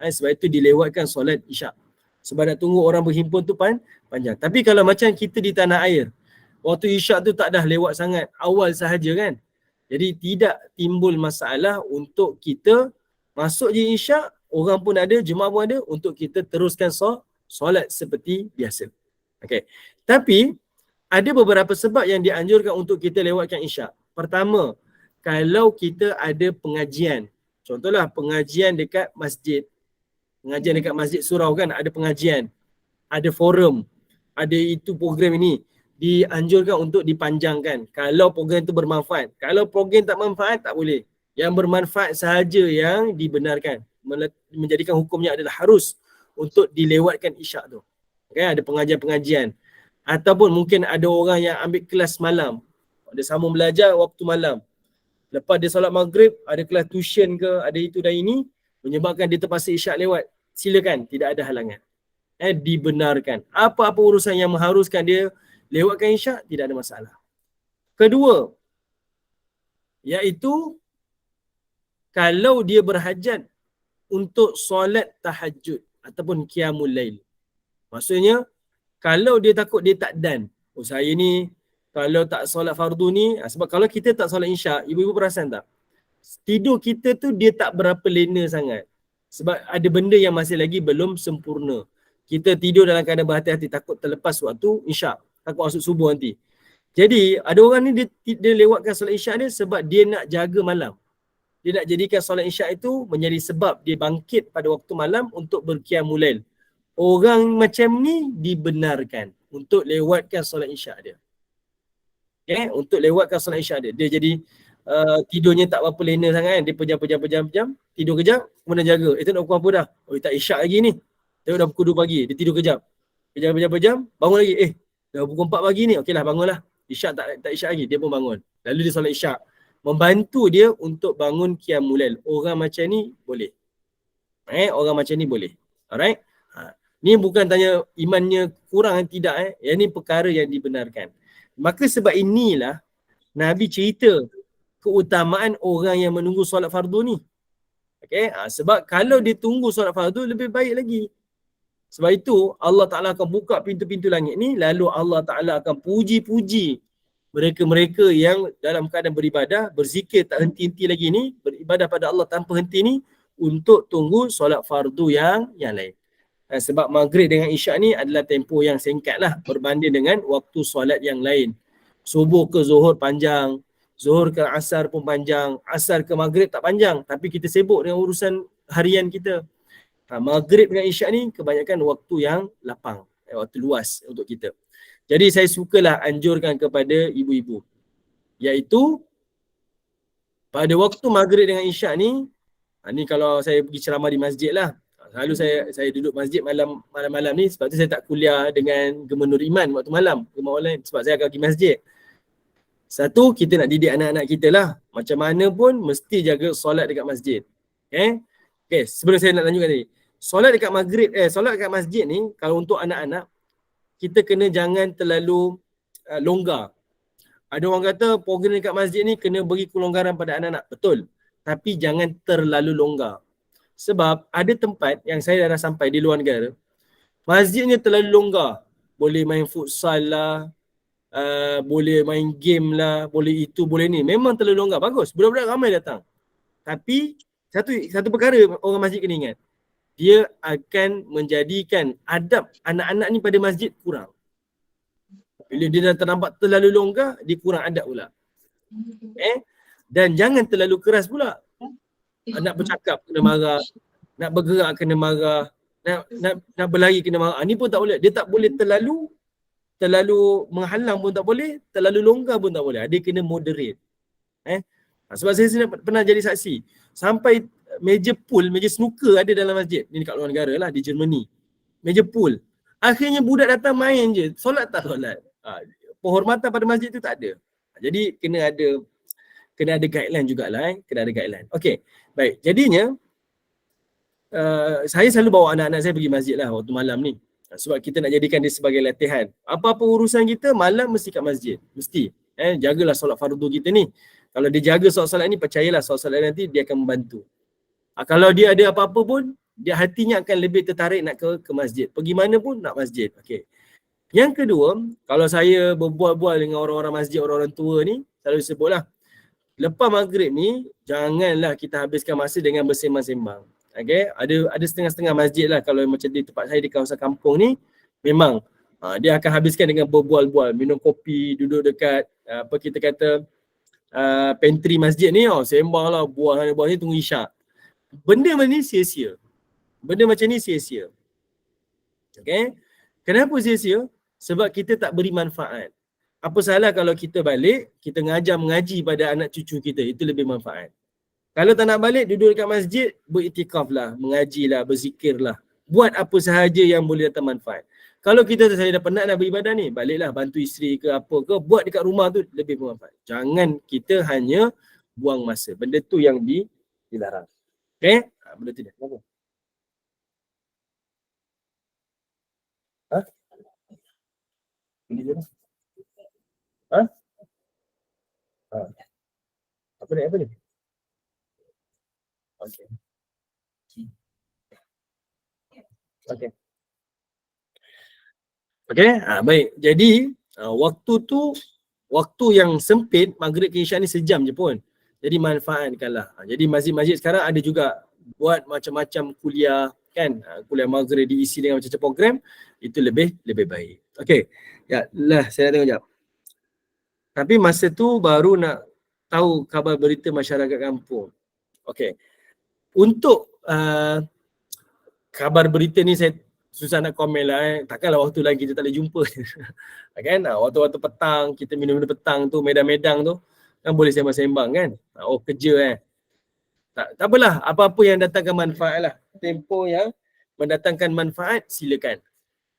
Sebab itu dilewatkan solat isyak. Sebab nak tunggu orang berhimpun tu panjang. Tapi kalau macam kita di tanah air, waktu isyak tu tak dah lewat sangat, awal sahaja kan. Jadi tidak timbul masalah untuk kita masuk je isyak, orang pun ada, jemaah pun ada, untuk kita teruskan solat seperti biasa. Okay. Tapi ada beberapa sebab yang dianjurkan untuk kita lewatkan isyak. Pertama, kalau kita ada pengajian. Contohlah pengajian dekat masjid. Pengajian dekat masjid surau kan, ada pengajian, ada forum, ada itu program ini. Dianjurkan untuk dipanjangkan kalau program itu bermanfaat. Kalau program tak manfaat, tak boleh. Yang bermanfaat sahaja yang dibenarkan. Menjadikan hukumnya adalah harus untuk dilewatkan isyak tu. Okay, ada pengajian-pengajian. Ataupun mungkin ada orang yang ambil kelas malam. Ada sambung belajar waktu malam. Lepas dia solat maghrib, ada kelas tuition ke, ada itu dan ini, menyebabkan dia terpaksa isyak lewat. Silakan, tidak ada halangan. Dibenarkan. Apa-apa urusan yang mengharuskan dia lewatkan isyak, tidak ada masalah. Kedua, iaitu kalau dia berhajat untuk solat tahajud ataupun qiyamul lail. Maksudnya, kalau dia takut dia tak dan. Oh, saya ni kalau tak solat fardu ni, sebab kalau kita tak solat isyak, ibu-ibu perasan tak? Tidur kita tu dia tak berapa lena sangat. Sebab ada benda yang masih lagi belum sempurna. Kita tidur dalam keadaan berhati-hati, takut terlepas waktu isyak, takut masuk subuh nanti. Jadi ada orang ni dia lewatkan solat isyak dia sebab dia nak jaga malam. Dia nak jadikan solat isyak itu menjadi sebab dia bangkit pada waktu malam untuk berqiyamul lail. Orang macam ni dibenarkan untuk lewatkan solat isyak dia. Okay? Untuk lewatkan solat isyak dia. Dia jadi tidurnya tak berapa lena sangat kan. Dia pejam, tidur kejap, kemudian jaga. Itu nak pukul apa dah? Oh, tak isyak lagi ni. Tengok dah pukul 2 pagi, dia tidur kejap. Pejam, bangun lagi. Dah pukul 4 pagi ni, okeylah bangunlah. Isyak tak isyak lagi, dia pun bangun. Lalu dia solat isyak. Membantu dia untuk bangun qiyamul lail. Orang macam ni boleh. Orang macam ni boleh. Alright? Ni bukan tanya imannya kurang atau tidak. Yang ni perkara yang dibenarkan. Maka sebab inilah Nabi cerita keutamaan orang yang menunggu solat fardu ni. Okay? Sebab kalau dia tunggu solat fardu lebih baik lagi. Sebab itu Allah Ta'ala akan buka pintu-pintu langit ni, lalu Allah Ta'ala akan puji-puji mereka-mereka yang dalam keadaan beribadah, berzikir tak henti-henti lagi ni, beribadah pada Allah tanpa henti ni, untuk tunggu solat fardu yang lain. Sebab maghrib dengan isyak ni adalah tempoh yang singkat lah berbanding dengan waktu solat yang lain. Subuh ke zuhur panjang, zuhur ke asar pun panjang, asar ke maghrib tak panjang, tapi kita sibuk dengan urusan harian kita. Maghrib dengan isyak ni kebanyakan waktu yang lapang, waktu luas untuk kita. Jadi saya sukalah anjurkan kepada ibu-ibu, iaitu pada waktu maghrib dengan isyak ni, ni kalau saya pergi ceramah di masjid lah. Selalu saya duduk masjid malam-malam ni, sebab tu saya tak kuliah dengan Gemenur Iman waktu malam, rumah online, sebab saya akan pergi masjid. Satu, kita nak didik anak-anak kita lah. Macam mana pun mesti jaga solat dekat masjid. Okay, sebelum saya nak lanjutkan tadi. Solat dekat solat dekat masjid ni, kalau untuk anak-anak, kita kena jangan terlalu longgar. Ada orang kata program dekat masjid ni kena beri kelonggaran pada anak-anak. Betul. Tapi jangan terlalu longgar. Sebab ada tempat yang saya dah sampai di luar negara, masjidnya terlalu longgar. Boleh main futsal lah, boleh main game lah, boleh itu, boleh ni. Memang terlalu longgar. Bagus. Budak-budak ramai datang. Tapi satu perkara orang masjid kena ingat. Dia akan menjadikan adab anak-anak ni pada masjid kurang. Bila dia dah ternampak terlalu longgar, dia kurang adab pula. Dan jangan terlalu keras pula. Nak bercakap kena marah, nak bergerak kena marah, nak berlari kena marah. Ni pun tak boleh. Dia tak boleh terlalu menghalang pun tak boleh, terlalu longgar pun tak boleh. Dia kena moderate. Sebab saya pernah jadi saksi. Sampai meja pool, meja snooker ada dalam masjid. Ni dekat luar negara lah, di Germany. Meja pool. Akhirnya budak datang main je. Solat tak solat. Penghormatan pada masjid tu tak ada. Jadi kena ada kena ada guideline jugalah kena ada guideline. Okey, baik. Jadinya saya selalu bawa anak-anak saya pergi masjid lah waktu malam ni. Sebab kita nak jadikan dia sebagai latihan. Apa-apa urusan kita malam mesti kat masjid. Mesti. Jagalah solat fardu kita ni. Kalau dia jaga solat-solat ni, percayalah solat-solat nanti dia akan membantu. Kalau dia ada apa-apa pun, dia hatinya akan lebih tertarik nak ke masjid. Pergi mana pun nak masjid. Okey. Yang kedua, kalau saya berbual-bual dengan orang-orang masjid, orang-orang tua ni, selalu sebutlah, lepas maghrib ni, janganlah kita habiskan masa dengan bersembang-sembang. Okay, ada setengah-setengah masjid lah kalau macam di tempat saya di kawasan kampung ni, memang dia akan habiskan dengan berbual-bual, minum kopi, duduk dekat apa kita kata pantry masjid ni, sembang lah, bual ni tunggu isyak. Benda macam ni sia-sia. Benda macam ni sia-sia. Okay, kenapa sia-sia? Sebab kita tak beri manfaat. Apa salah kalau kita balik, kita mengaji pada anak cucu kita, itu lebih manfaat. Kalau tak nak balik, duduk dekat masjid, beriktikaf lah, mengajilah, berzikirlah. Buat apa sahaja yang boleh datang manfaat. Kalau kita saya dah penat nak beribadah ni, baliklah bantu isteri ke apa ke, buat dekat rumah tu lebih bermanfaat. Jangan kita hanya buang masa. Benda tu yang dilarang. Okay? Benda tu dia. Kenapa? Ini je lah. Apa ni? Okey. Okey, baik. Jadi, waktu tu, waktu yang sempit, maghrib ke isyak ni sejam je pun. Jadi manfaatkanlah. Jadi masjid-masjid sekarang ada juga buat macam-macam kuliah, kan? Kuliah maghrib diisi dengan macam-macam program, itu lebih baik. Okey. Ya, lah saya nak tengok jap. Tapi masa tu baru nak tahu khabar berita masyarakat kampung. Okey. Untuk khabar berita ni saya susah nak komen lah. Takkanlah waktu lain kita tak boleh jumpa. Kan? Waktu-waktu petang, kita minum-minum petang tu, medang-medang tu, kan boleh sembang-sembang kan. Kerja tak apalah, apa-apa yang datangkan manfaat lah. Tempoh yang mendatangkan manfaat, silakan.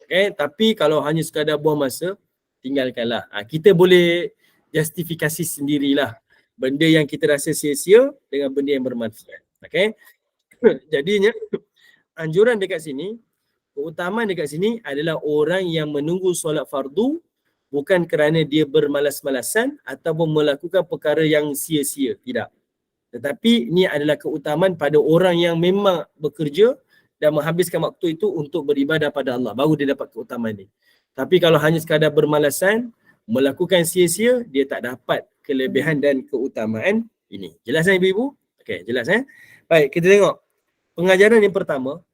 Okay? Tapi kalau hanya sekadar buang masa, tinggalkanlah. Kita boleh justifikasi sendirilah benda yang kita rasa sia-sia dengan benda yang bermanfaat. Okay? Jadinya, anjuran dekat sini, keutamaan dekat sini adalah orang yang menunggu solat fardu bukan kerana dia bermalas-malasan ataupun melakukan perkara yang sia-sia. Tidak. Tetapi ini adalah keutamaan pada orang yang memang bekerja dan menghabiskan waktu itu untuk beribadah pada Allah. Baru dia dapat keutamaan ini. Tapi kalau hanya sekadar bermalasan, melakukan sia-sia, dia tak dapat kelebihan dan keutamaan ini. Jelas ibu-ibu? Okey, jelas Baik, kita tengok. Pengajaran yang pertama,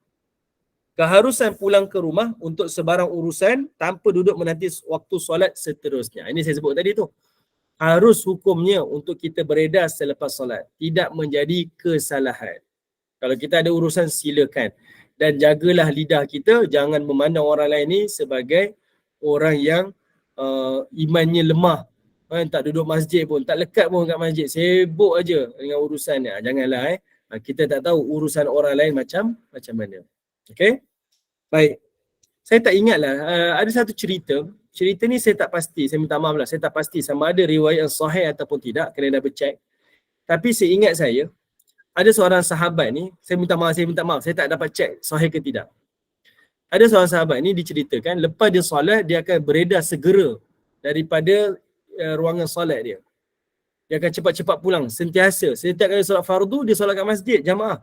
keharusan pulang ke rumah untuk sebarang urusan tanpa duduk menanti waktu solat seterusnya. Ini saya sebut tadi tu. Harus hukumnya untuk kita beredar selepas solat. Tidak menjadi kesalahan. Kalau kita ada urusan, silakan. Dan jagalah lidah kita, jangan memandang orang lain ni sebagai orang yang imannya lemah. Tak duduk masjid pun, tak lekat pun kat masjid. Sibuk aja dengan urusan ni. Janganlah kita tak tahu urusan orang lain macam mana. Okey? Baik. Saya tak ingatlah, ada satu cerita. Cerita ni saya tak pasti, saya minta maaf lah. Saya tak pasti sama ada riwayat yang sahih ataupun tidak, kena double check. Tapi seingat saya, ada seorang sahabat ni, saya minta maaf, saya tak dapat check sahih ke tidak. Ada seorang sahabat ni diceritakan, lepas dia solat, dia akan beredar segera daripada ruangan solat dia. Dia akan cepat-cepat pulang, sentiasa. Setiap kali solat fardu, dia solat kat masjid, jamaah.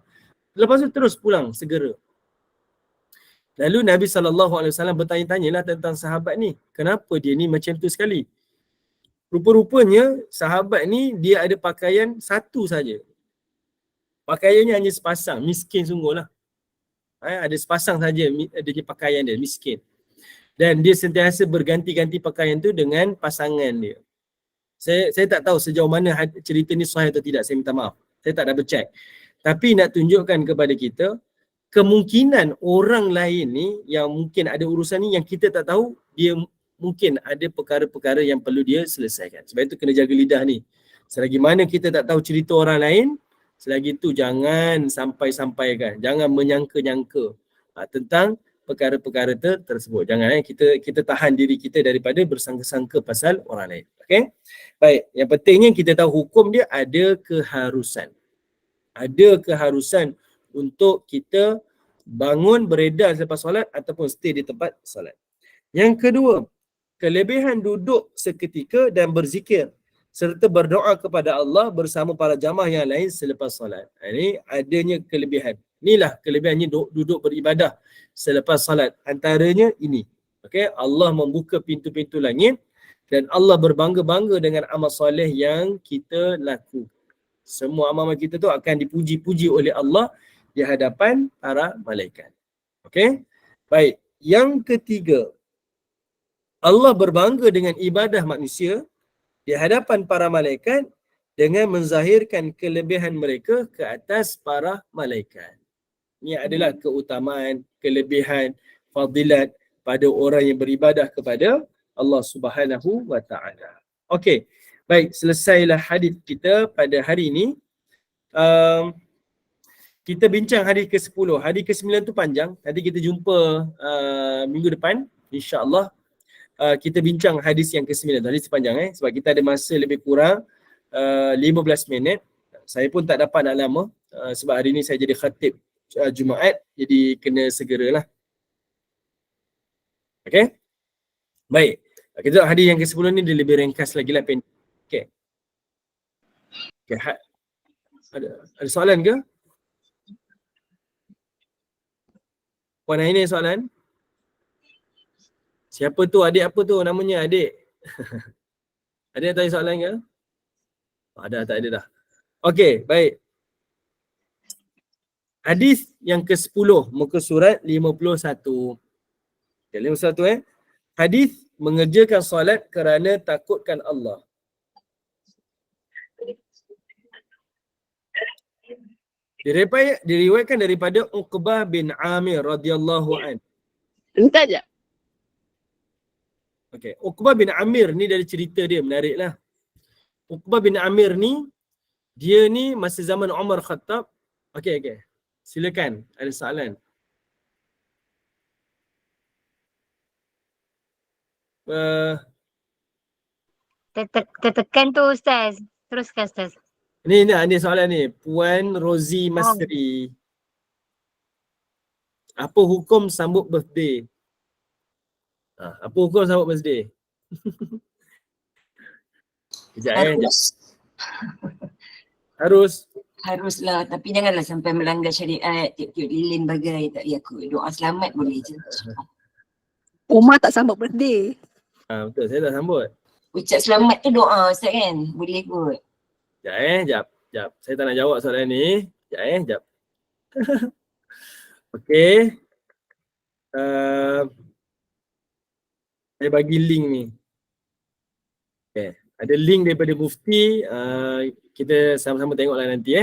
Lepas tu terus pulang, segera. Lalu Nabi SAW bertanya-tanyalah tentang sahabat ni. Kenapa dia ni macam tu sekali? Rupa-rupanya sahabat ni dia ada pakaian satu saja. Pakaiannya hanya sepasang, miskin sungguhlah. Ada sepasang saja dia pakaian dia, miskin. Dan dia sentiasa berganti-ganti pakaian tu dengan pasangan dia. Saya tak tahu sejauh mana cerita ni sahih atau tidak, saya minta maaf. Saya tak double check. Tapi nak tunjukkan kepada kita, kemungkinan orang lain ni yang mungkin ada urusan ni yang kita tak tahu, dia mungkin ada perkara-perkara yang perlu dia selesaikan. Sebab itu kena jaga lidah ni. Selagi mana kita tak tahu cerita orang lain, selagi itu jangan sampai-sampaikan. Jangan menyangka-nyangka tentang perkara-perkara tersebut. Jangan kita tahan diri kita daripada bersangka-sangka pasal orang lain. Okey. Baik, yang pentingnya kita tahu hukum dia ada keharusan. Ada keharusan untuk kita bangun beredar selepas solat ataupun stay di tempat solat. Yang kedua, kelebihan duduk seketika dan berzikir serta berdoa kepada Allah bersama para jamaah yang lain selepas solat. Ini adanya kelebihan. Inilah kelebihannya duduk beribadah selepas solat. Antaranya ini. Okay? Allah membuka pintu-pintu langit dan Allah berbangga-bangga dengan amal soleh yang kita lakukan. Semua amal kita tu akan dipuji-puji oleh Allah di hadapan para malaikat. Okey? Baik. Yang ketiga, Allah berbangga dengan ibadah manusia di hadapan para malaikat dengan menzahirkan kelebihan mereka ke atas para malaikat. Ini adalah keutamaan, kelebihan, fadilat pada orang yang beribadah kepada Allah Subhanahu wa taala. Okey. Baik, selesailah hadis kita pada hari ini. Kita bincang hadis ke-10. Hadis ke-9 tu panjang. Nanti kita jumpa minggu depan, insya-Allah. Kita bincang hadis yang ke-9. Hadis panjang sebab kita ada masa lebih kurang 15 minit. Saya pun tak dapat nak lama sebab hari ni saya jadi khatib Jumaat, jadi kena segeralah. Okey? Baik. Kita tengok hadis yang ke-10 ni dia lebih ringkas lagi lah, pendek. Okey. Okay. Ada soalan ke? Puan Aini soalan? Siapa tu? Adik apa tu namanya adik? Ada yang tanya soalan ke? Ada, tak ada dah. Okey, baik. Hadis yang ke-10, muka surat 51. Okay, 51 Hadis mengerjakan solat kerana takutkan Allah. Diriwayatkan daripada Uqbah bin Amir radhiyallahu an. Entah je. Okey, Uqbah bin Amir ni dari cerita dia menariklah. Uqbah bin Amir ni dia ni masa zaman Umar Khattab. Okey. Silakan, ada soalan. Tertekan tu Ustaz. Teruskan Ustaz. Ni soalan ni. Puan Rozi Masri. Apa hukum sambut birthday? Apa hukum sambut birthday? Kejap Harus. Haruslah, tapi janganlah sampai melanggar syariat, tiup-tiup lilin bagai tak payah kot. Doa selamat boleh je. Umar tak sambut birthday. Betul, saya tak sambut. Ucap selamat tu doa Ustaz kan? Boleh kot. Sekejap. Saya tak nak jawab soalan ni. Sekejap. Okey. Saya bagi link ni. Okay. Ada link daripada Mufti. Kita sama-sama tengoklah nanti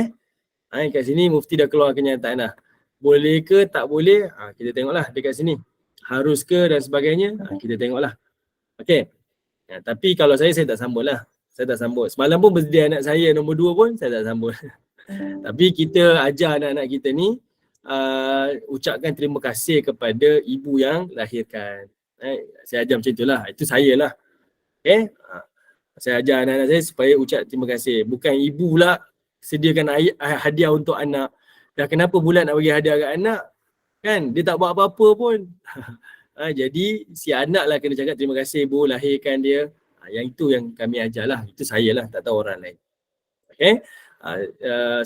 kat sini Mufti dah keluar kenyataan dah. Boleh ke tak boleh? Kita tengoklah dekat sini. Harus ke dan sebagainya? Kita tengoklah. Okey. Tapi kalau saya tak sambut lah. Saya tak sambut. Semalam pun birthday anak saya nombor 2 pun saya tak sambut. Tapi kita ajar anak-anak kita ni ucapkan terima kasih kepada ibu yang lahirkan. Saya ajar macam itulah. Itu saya lah. Okay. Saya ajar anak-anak saya supaya ucap terima kasih. Bukan ibu pula sediakan hadiah untuk anak. Dah kenapa pula nak bagi hadiah kat anak? Kan? Dia tak buat apa-apa pun. Jadi si anak lah kena cakap terima kasih ibu lahirkan dia. Yang itu yang kami ajar lah. Itu saya lah. Tak tahu orang lain. Okay.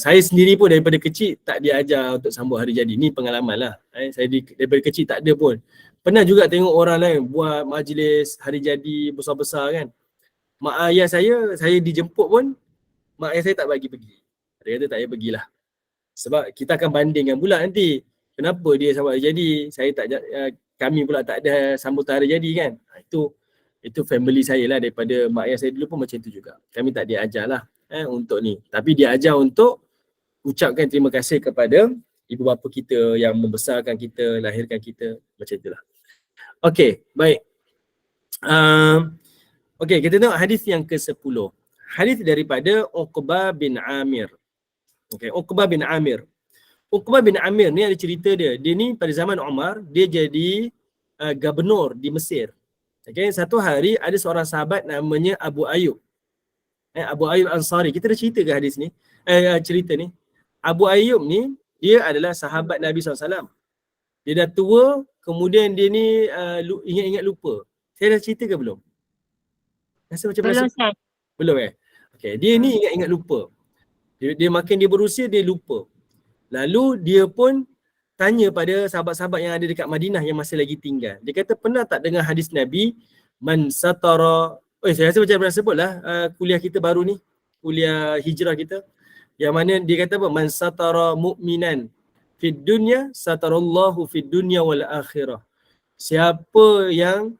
Saya sendiri pun daripada kecil tak diajar untuk sambut hari jadi. Ni pengalaman lah. Saya daripada kecil tak ada pun. Pernah juga tengok orang lain buat majlis hari jadi besar-besar kan. Mak ayah saya dijemput pun, mak ayah saya tak bagi pergi. Dia kata tak payah pergilah. Sebab kita akan bandingkan pula nanti. Kenapa dia sambut hari jadi, kami pula tak ada sambutan hari jadi kan. Itu family saya lah, daripada mak ayah saya dulu pun macam tu juga. Kami tak diajar lah untuk ni. Tapi dia ajar untuk ucapkan terima kasih kepada ibu bapa kita yang membesarkan kita, lahirkan kita, macam itulah. Okey, baik. Okey, kita tengok hadis yang ke-10. Hadis daripada Uqbah bin Amir. Okey, Uqbah bin Amir. Uqbah bin Amir ni ada cerita dia. Dia ni pada zaman Umar, dia jadi gubernur di Mesir. Okay, satu hari ada seorang sahabat namanya Abu Ayyub. Abu Ayyub Ansari. Kita dah cerita ke hadis ni? Cerita ni. Abu Ayyub ni, dia adalah sahabat Nabi SAW. Dia dah tua, kemudian dia ni ingat-ingat lupa. Saya dah cerita ke belum? Rasa macam Belum Ustaz. belum Okay, dia ni ingat-ingat lupa. Dia makin dia berusia, dia lupa. Lalu dia pun tanya pada sahabat-sahabat yang ada dekat Madinah yang masih lagi tinggal. Dia kata, pernah tak dengar hadis Nabi, man satara, saya rasa macam pernah sebut lah kuliah kita baru ni, kuliah hijrah kita, yang mana dia kata apa, man satara mu'minan fid dunya satarallahu fid dunya wal akhirah. Siapa yang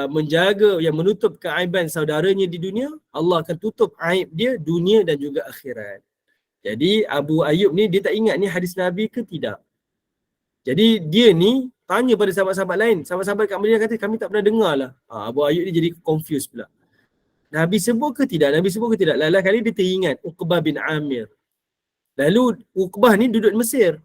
menjaga, yang menutup keaiban saudaranya di dunia, Allah akan tutup aib dia dunia dan juga akhirat. Jadi Abu Ayyub ni dia tak ingat ni hadis Nabi ke tidak. Jadi dia ni tanya pada sahabat-sahabat lain. Sahabat-sahabat kat Madinah kata kami tak pernah dengar lah. Abu Ayyub ni jadi confused pula. Nabi sebut ke tidak? Nabi sebut ke tidak? Lain kali dia teringat Uqbah bin Amir. Lalu Uqbah ni duduk di Mesir.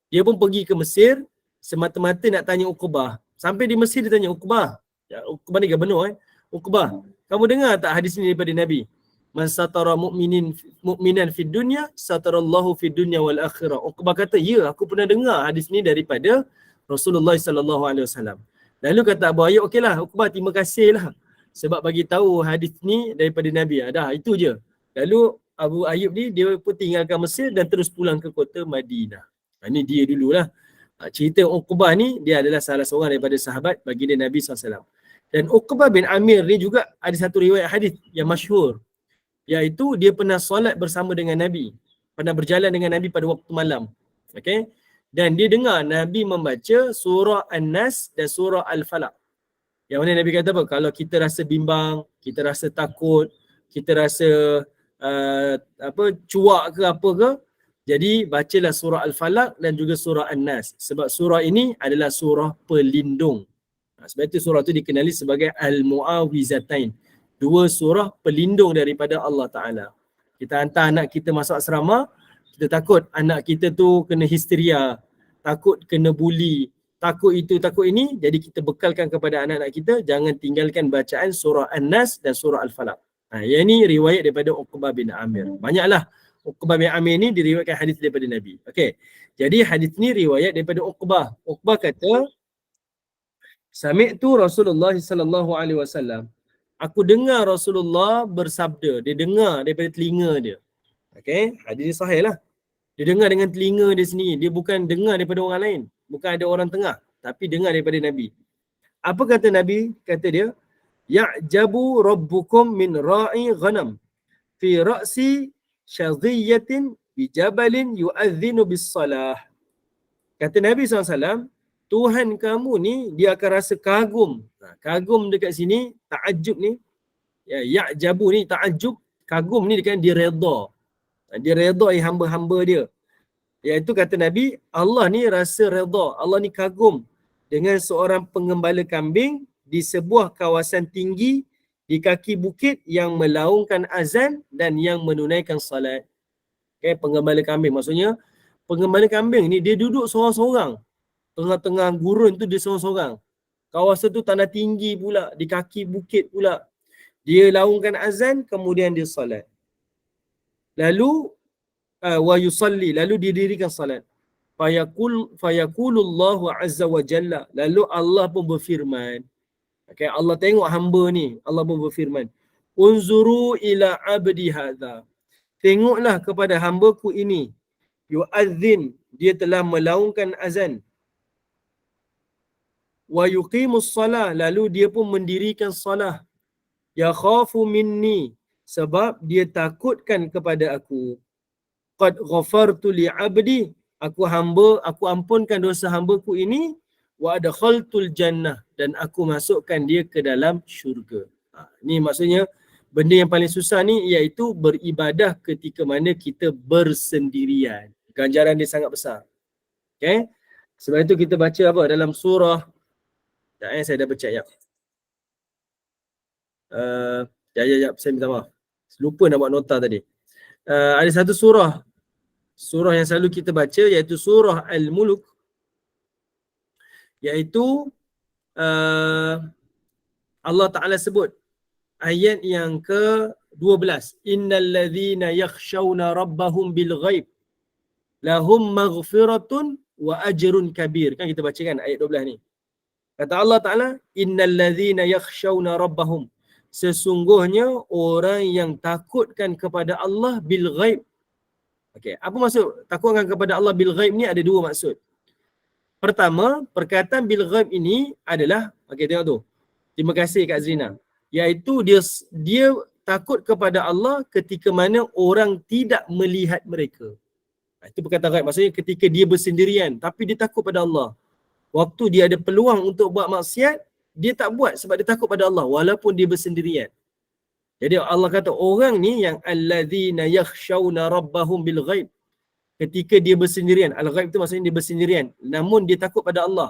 Dia pun pergi ke Mesir semata-mata nak tanya Uqbah. Sampai di Mesir dia tanya Uqbah. Uqbah ni gubernur Uqbah, kamu dengar tak hadis ni daripada Nabi? Man satara mu'minan fid dunya satarallahu fid dunya wal akhirah. Uqbah kata, ya, aku pernah dengar hadis ni daripada Rasulullah sallallahu alaihi wasallam. Lalu kata Abu Ayyub, okeylah Uqbah, terima kasihlah sebab bagi tahu hadis ni daripada Nabi. Dah, itu je. Lalu Abu Ayyub ni dia pun tinggalkan Mesir dan terus pulang ke kota Madinah. Ini dia dululah. Cerita Uqbah ni, dia adalah salah seorang daripada sahabat baginda Nabi SAW. Dan Uqbah bin Amir ni juga ada satu riwayat hadis yang masyhur, iaitu dia pernah solat bersama dengan Nabi, pernah berjalan dengan Nabi pada waktu malam. Okay? Dan dia dengar Nabi membaca surah An-Nas dan surah Al-Falaq. Yang mana Nabi kata apa? Kalau kita rasa bimbang, kita rasa takut, kita rasa cuak ke apa ke, jadi bacalah surah Al-Falaq dan juga surah An-Nas. Sebab surah ini adalah surah pelindung. Sebab itu surah itu dikenali sebagai Al-Mu'awizatain. Dua surah pelindung daripada Allah Ta'ala. Kita hantar anak kita masuk asrama, kita takut anak kita tu kena histeria, takut kena bully, takut itu, takut ini. Jadi kita bekalkan kepada anak-anak kita, jangan tinggalkan bacaan surah An-Nas dan surah Al-Falaq. Yang ini riwayat daripada Uqbah bin Amir. Banyaklah Uqbah bin Amir ni diriwayatkan hadis daripada Nabi. Okey. Jadi hadis ni riwayat daripada Uqbah. Uqbah kata, sami'tu Rasulullah sallallahu alaihi wasallam. Aku dengar Rasulullah bersabda. Dia dengar daripada telinga dia. Okey, hadis ni sahih lah. Dia dengar dengan telinga dia sendiri. Dia bukan dengar daripada orang lain. Bukan ada orang tengah, tapi dengar daripada Nabi. Apa kata Nabi? Kata dia, ya'jabu rabbukum min ra'i ghanam fi ra'si syadhiyatin bi jabalin yu'adhdhinu bis salah. Kata Nabi SAW, Tuhan kamu ni dia akan rasa kagum. Kagum dekat sini, ta'ajub ni, ya'jabu ni ta'ajub, kagum ni dia redha. Dia redai hamba-hamba dia. Iaitu kata Nabi, Allah ni rasa redha, Allah ni kagum dengan seorang pengembala kambing di sebuah kawasan tinggi di kaki bukit yang melaungkan azan dan yang menunaikan salat. Okay, pengembala kambing maksudnya pengembala kambing ni dia duduk seorang-seorang. Tengah-tengah gurun tu dia seorang-seorang. Kawasan tu tanah tinggi pula, di kaki bukit pula. Dia laungkan azan, kemudian dia salat. Lalu wa yusalli, lalu dia dirikan salat. Fayaqulullahu azza wa jalla, lalu Allah pun berfirman. Okay, Allah tengok hamba ni, Allah pun berfirman, unzuru ila abdi hadza. Tengoklah kepada hambaku ini. Yu'adzin, dia telah melaungkan azan. Wa yuqimus salah, lalu dia pun mendirikan salah. Ya khafu minni, sebab dia takutkan kepada aku. Qad ghafartu li abdi, aku ampunkan dosa hambaku ini. Wa adkhaltul jannah, dan aku masukkan dia ke dalam syurga. Ni maksudnya benda yang paling susah ni iaitu beribadah ketika mana kita bersendirian. Ganjaran dia sangat besar. Okay? Sebab itu kita baca apa dalam surah, saya dah baca ayat. Saya minta maaf. Lupa nak buat nota tadi. Ada satu surah surah yang selalu kita baca iaitu surah Al-Mulk, iaitu Allah Ta'ala sebut ayat yang ke-12, innal ladzina yakhshawna rabbahum bil ghaib lahum maghfiratun wa ajrun kabir. Kan kita baca kan ayat 12 ni. Kata Allah Ta'ala, innal ladzina yakhshawna rabbahum, sesungguhnya orang yang takutkan kepada Allah bil ghaib. Okey, apa maksud takutkan kepada Allah bil ghaib ni? Ada dua maksud. Pertama, perkataan bil ghaib ini adalah, okey tengok tu. Terima kasih Kak Zrina. Iaitu dia takut kepada Allah ketika mana orang tidak melihat mereka. Itu perkataan ghaib. Maksudnya ketika dia bersendirian tapi dia takut pada Allah. Waktu dia ada peluang untuk buat maksiat, dia tak buat sebab dia takut pada Allah walaupun dia bersendirian. Jadi Allah kata orang ni yang alladzina yakhshawna rabbahum bil ghaib. Ketika dia bersendirian, al-ghaib itu maksudnya dia bersendirian, namun dia takut pada Allah.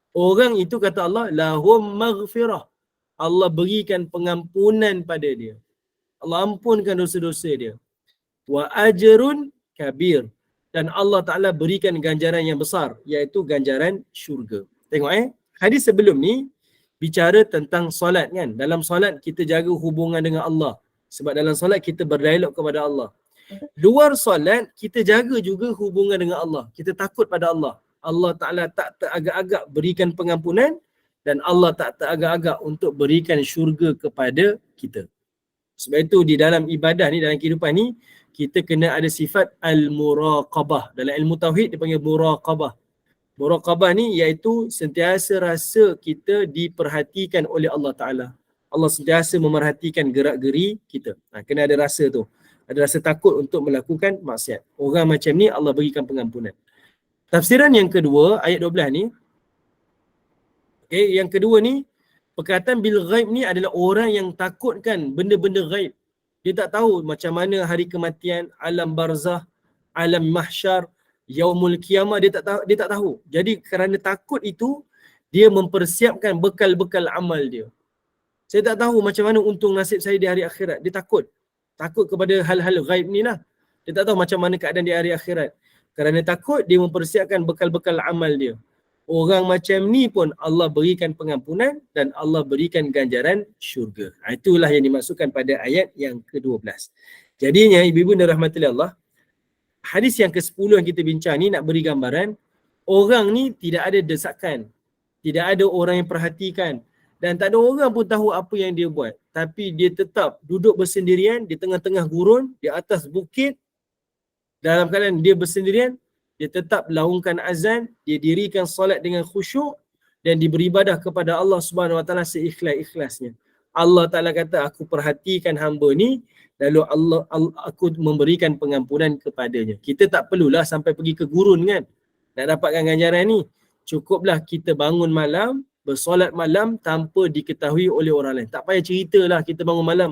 Orang itu kata Allah, lahum maghfirah. Allah berikan pengampunan pada dia. Allah ampunkan dosa-dosa dia. Wa ajrun kabir. Dan Allah Ta'ala berikan ganjaran yang besar, iaitu ganjaran syurga. Tengok hadis sebelum ni bicara tentang solat kan. Dalam solat kita jaga hubungan dengan Allah. Sebab dalam solat kita berdialog kepada Allah. Luar solat kita jaga juga hubungan dengan Allah. Kita takut pada Allah. Allah Ta'ala tak teragak-agak berikan pengampunan dan Allah tak teragak-agak untuk berikan syurga kepada kita. Sebab itu di dalam ibadah ni, dalam kehidupan ni, kita kena ada sifat al-muraqabah. Dalam ilmu tauhid dipanggil muraqabah. Muraqabah ni iaitu sentiasa rasa kita diperhatikan oleh Allah Ta'ala. Allah sentiasa memerhatikan gerak-geri kita. Kena ada rasa tu. Ada rasa takut untuk melakukan maksiat. Orang macam ni Allah berikan pengampunan. Tafsiran yang kedua, ayat 12 ni. Yang kedua ni, perkataan bil ghaib ni adalah orang yang takutkan benda-benda ghaib. Dia tak tahu macam mana hari kematian, alam barzah, alam mahsyar, yaumul qiyamah, dia tak tahu. Jadi kerana takut itu, dia mempersiapkan bekal-bekal amal dia. Saya tak tahu macam mana untung nasib saya di hari akhirat. Dia takut. Takut kepada hal-hal ghaib ni lah. Dia tak tahu macam mana keadaan di hari akhirat. Kerana takut, dia mempersiapkan bekal-bekal amal dia. Orang macam ni pun Allah berikan pengampunan dan Allah berikan ganjaran syurga. Itulah yang dimaksudkan pada ayat yang ke-12. Jadinya ibu-ibu dan rahmatullahi Allah, hadis yang ke-10 yang kita bincang ni nak beri gambaran, orang ni tidak ada desakan, tidak ada orang yang perhatikan dan tak ada orang pun tahu apa yang dia buat. Tapi dia tetap duduk bersendirian di tengah-tengah gurun, di atas bukit, dalam keadaan dia bersendirian, dia tetap laungkan azan, dia dirikan solat dengan khusyuk dan dia beribadah kepada Allah Subhanahu Wa Taala seikhlas-ikhlasnya. Allah Taala kata, aku perhatikan hamba ni, lalu aku memberikan pengampunan kepadanya. Kita tak perlulah sampai pergi ke gurun kan nak dapatkan ganjaran ni. Cukuplah kita bangun malam, bersolat malam tanpa diketahui oleh orang lain. Tak payah ceritalah kita bangun malam.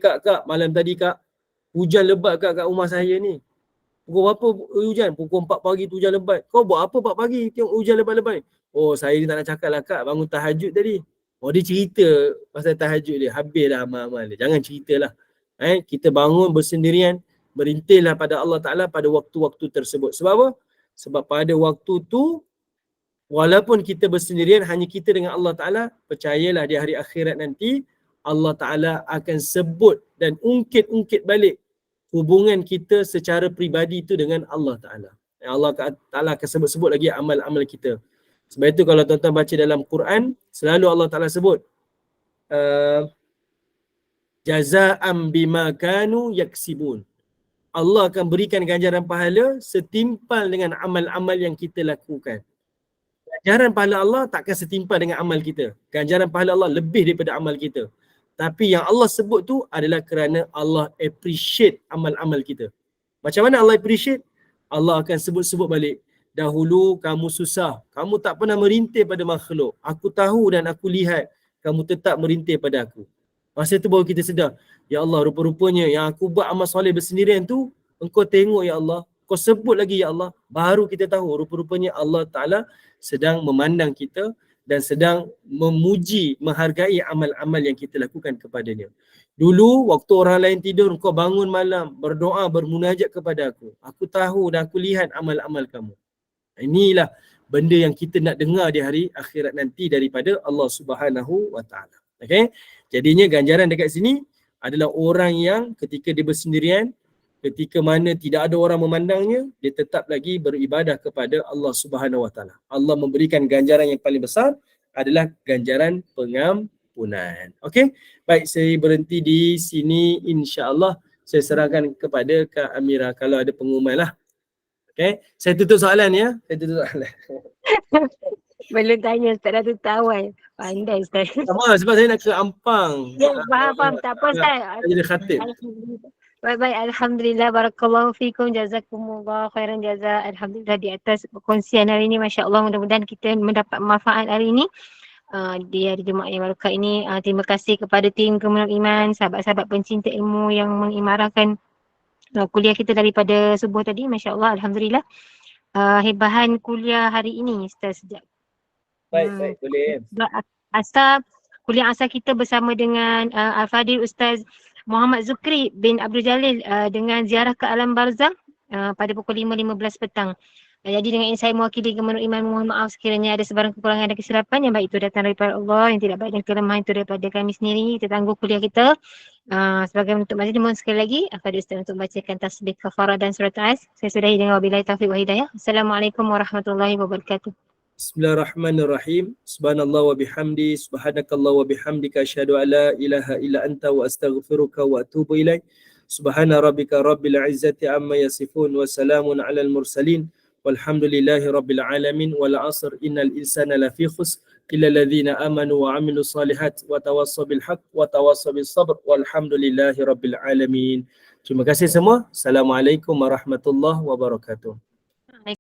Kak, malam tadi kak hujan lebat kat rumah saya ni. Pukul berapa hujan? Pukul 4 pagi tu hujan lebat. Kau buat apa 4 pagi tengok hujan lebat-lebat? Oh, saya tak nak cakap lah kak, bangun tahajud tadi. Oh, dia cerita pasal tahajud dia. Habislah amal-amal dia. Jangan ceritalah. Kita bangun bersendirian, berintihlah pada Allah Ta'ala pada waktu-waktu tersebut. Sebab apa? Sebab pada waktu tu, walaupun kita bersendirian, hanya kita dengan Allah Ta'ala, percayalah di hari akhirat nanti, Allah Ta'ala akan sebut dan ungkit-ungkit balik hubungan kita secara peribadi itu dengan Allah Ta'ala. Allah Ta'ala akan sebut-sebut lagi amal-amal kita. Sebab itu kalau tuan-tuan baca dalam Quran, selalu Allah Ta'ala sebut jaza'an bima kanu yaksibun. Allah akan berikan ganjaran pahala setimpal dengan amal-amal yang kita lakukan. Ganjaran pahala Allah takkan setimpal dengan amal kita. Ganjaran pahala Allah lebih daripada amal kita. Tapi yang Allah sebut tu adalah kerana Allah appreciate amal-amal kita. Macam mana Allah appreciate? Allah akan sebut-sebut balik. Dahulu kamu susah. Kamu tak pernah merintih pada makhluk. Aku tahu dan aku lihat kamu tetap merintih pada aku. Masa tu baru kita sedar. Ya Allah, rupa-rupanya yang aku buat amal soleh bersendirian tu, engkau tengok ya Allah. Kau sebut lagi ya Allah. Baru kita tahu rupa-rupanya Allah Ta'ala sedang memandang kita dan sedang memuji, menghargai amal-amal yang kita lakukan kepadanya. Dulu waktu orang lain tidur, kau bangun malam, berdoa, bermunajat kepada aku. Aku tahu dan aku lihat amal-amal kamu. Inilah benda yang kita nak dengar di hari akhirat nanti daripada Allah Subhanahu wa taala. Okey? Jadinya ganjaran dekat sini adalah orang yang ketika dia bersendirian, ketika mana tidak ada orang memandangnya, dia tetap lagi beribadah kepada Allah Subhanahu wa taala. Allah memberikan ganjaran yang paling besar adalah ganjaran pengampunan. Okey? Baik, saya berhenti di sini, insya-Allah saya serahkan kepada Kak Amira kalau ada pengumuman lah. Okey, saya tutup soalan ya. Saya tutup soalan. Belum tanya Ustaz, dah tutup awal. Pandai Ustaz. Sama sebab saya nak ke Ampang. Ya, faham. Tak apa Ustaz. Saya jadi khatib. Alhamdulillah. Baik, Alhamdulillah, barakallahu fikum, jazakumullah khairan jaza. Alhamdulillah di atas perkongsian hari ini, Masya Allah, mudah-mudahan kita mendapat manfaat hari ini. Di hari Jumaat yang barakah ini, terima kasih kepada tim Kemenangan Iman, sahabat-sahabat pencinta ilmu yang mengimarahkan kuliah kita daripada subuh tadi, Masya Allah, Alhamdulillah. Hebahan kuliah hari ini, Ustaz, sejak Baik, boleh. Kuliah asal kita bersama dengan Al-Fadil Ustaz Muhammad Zukri bin Abdul Jalil dengan ziarah ke alam barzakh pada pukul 5.15 petang. Jadi dengan ini saya mewakili Kemenangan Iman mohon maaf sekiranya ada sebarang kekurangan dan kesilapan, yang baik itu datang daripada Allah, yang tidak baik dan kelemahan itu daripada kami sendiri. Kita tangguh kuliah kita. Sebagai penutup majlis, mohon sekali lagi Al-Fadil Ustaz untuk bacakan tasbih kafarah dan surat As. Saya sudahi dengan wabillahi taufiq wa hidayah. Assalamualaikum warahmatullahi wabarakatuh. Bismillahirrahmanirrahim. Subhanallah wa bihamdi, subhanakallah wa bihamdika, asyhadu an la ilaha illa anta wa astaghfiruka wa atubu ilaik. Subhana rabbika rabbil izzati amma yasifun wa salamun alal mursalin walhamdulillahi rabbil alamin. Wal 'asr innal insana lafi khusr illa alladhina amanu wa 'amilus solihat wa tawassaw bil haqq wa tawassaw bis sabr walhamdulillahi rabbil alamin. Terima kasih semua. Assalamualaikum warahmatullahi wabarakatuh.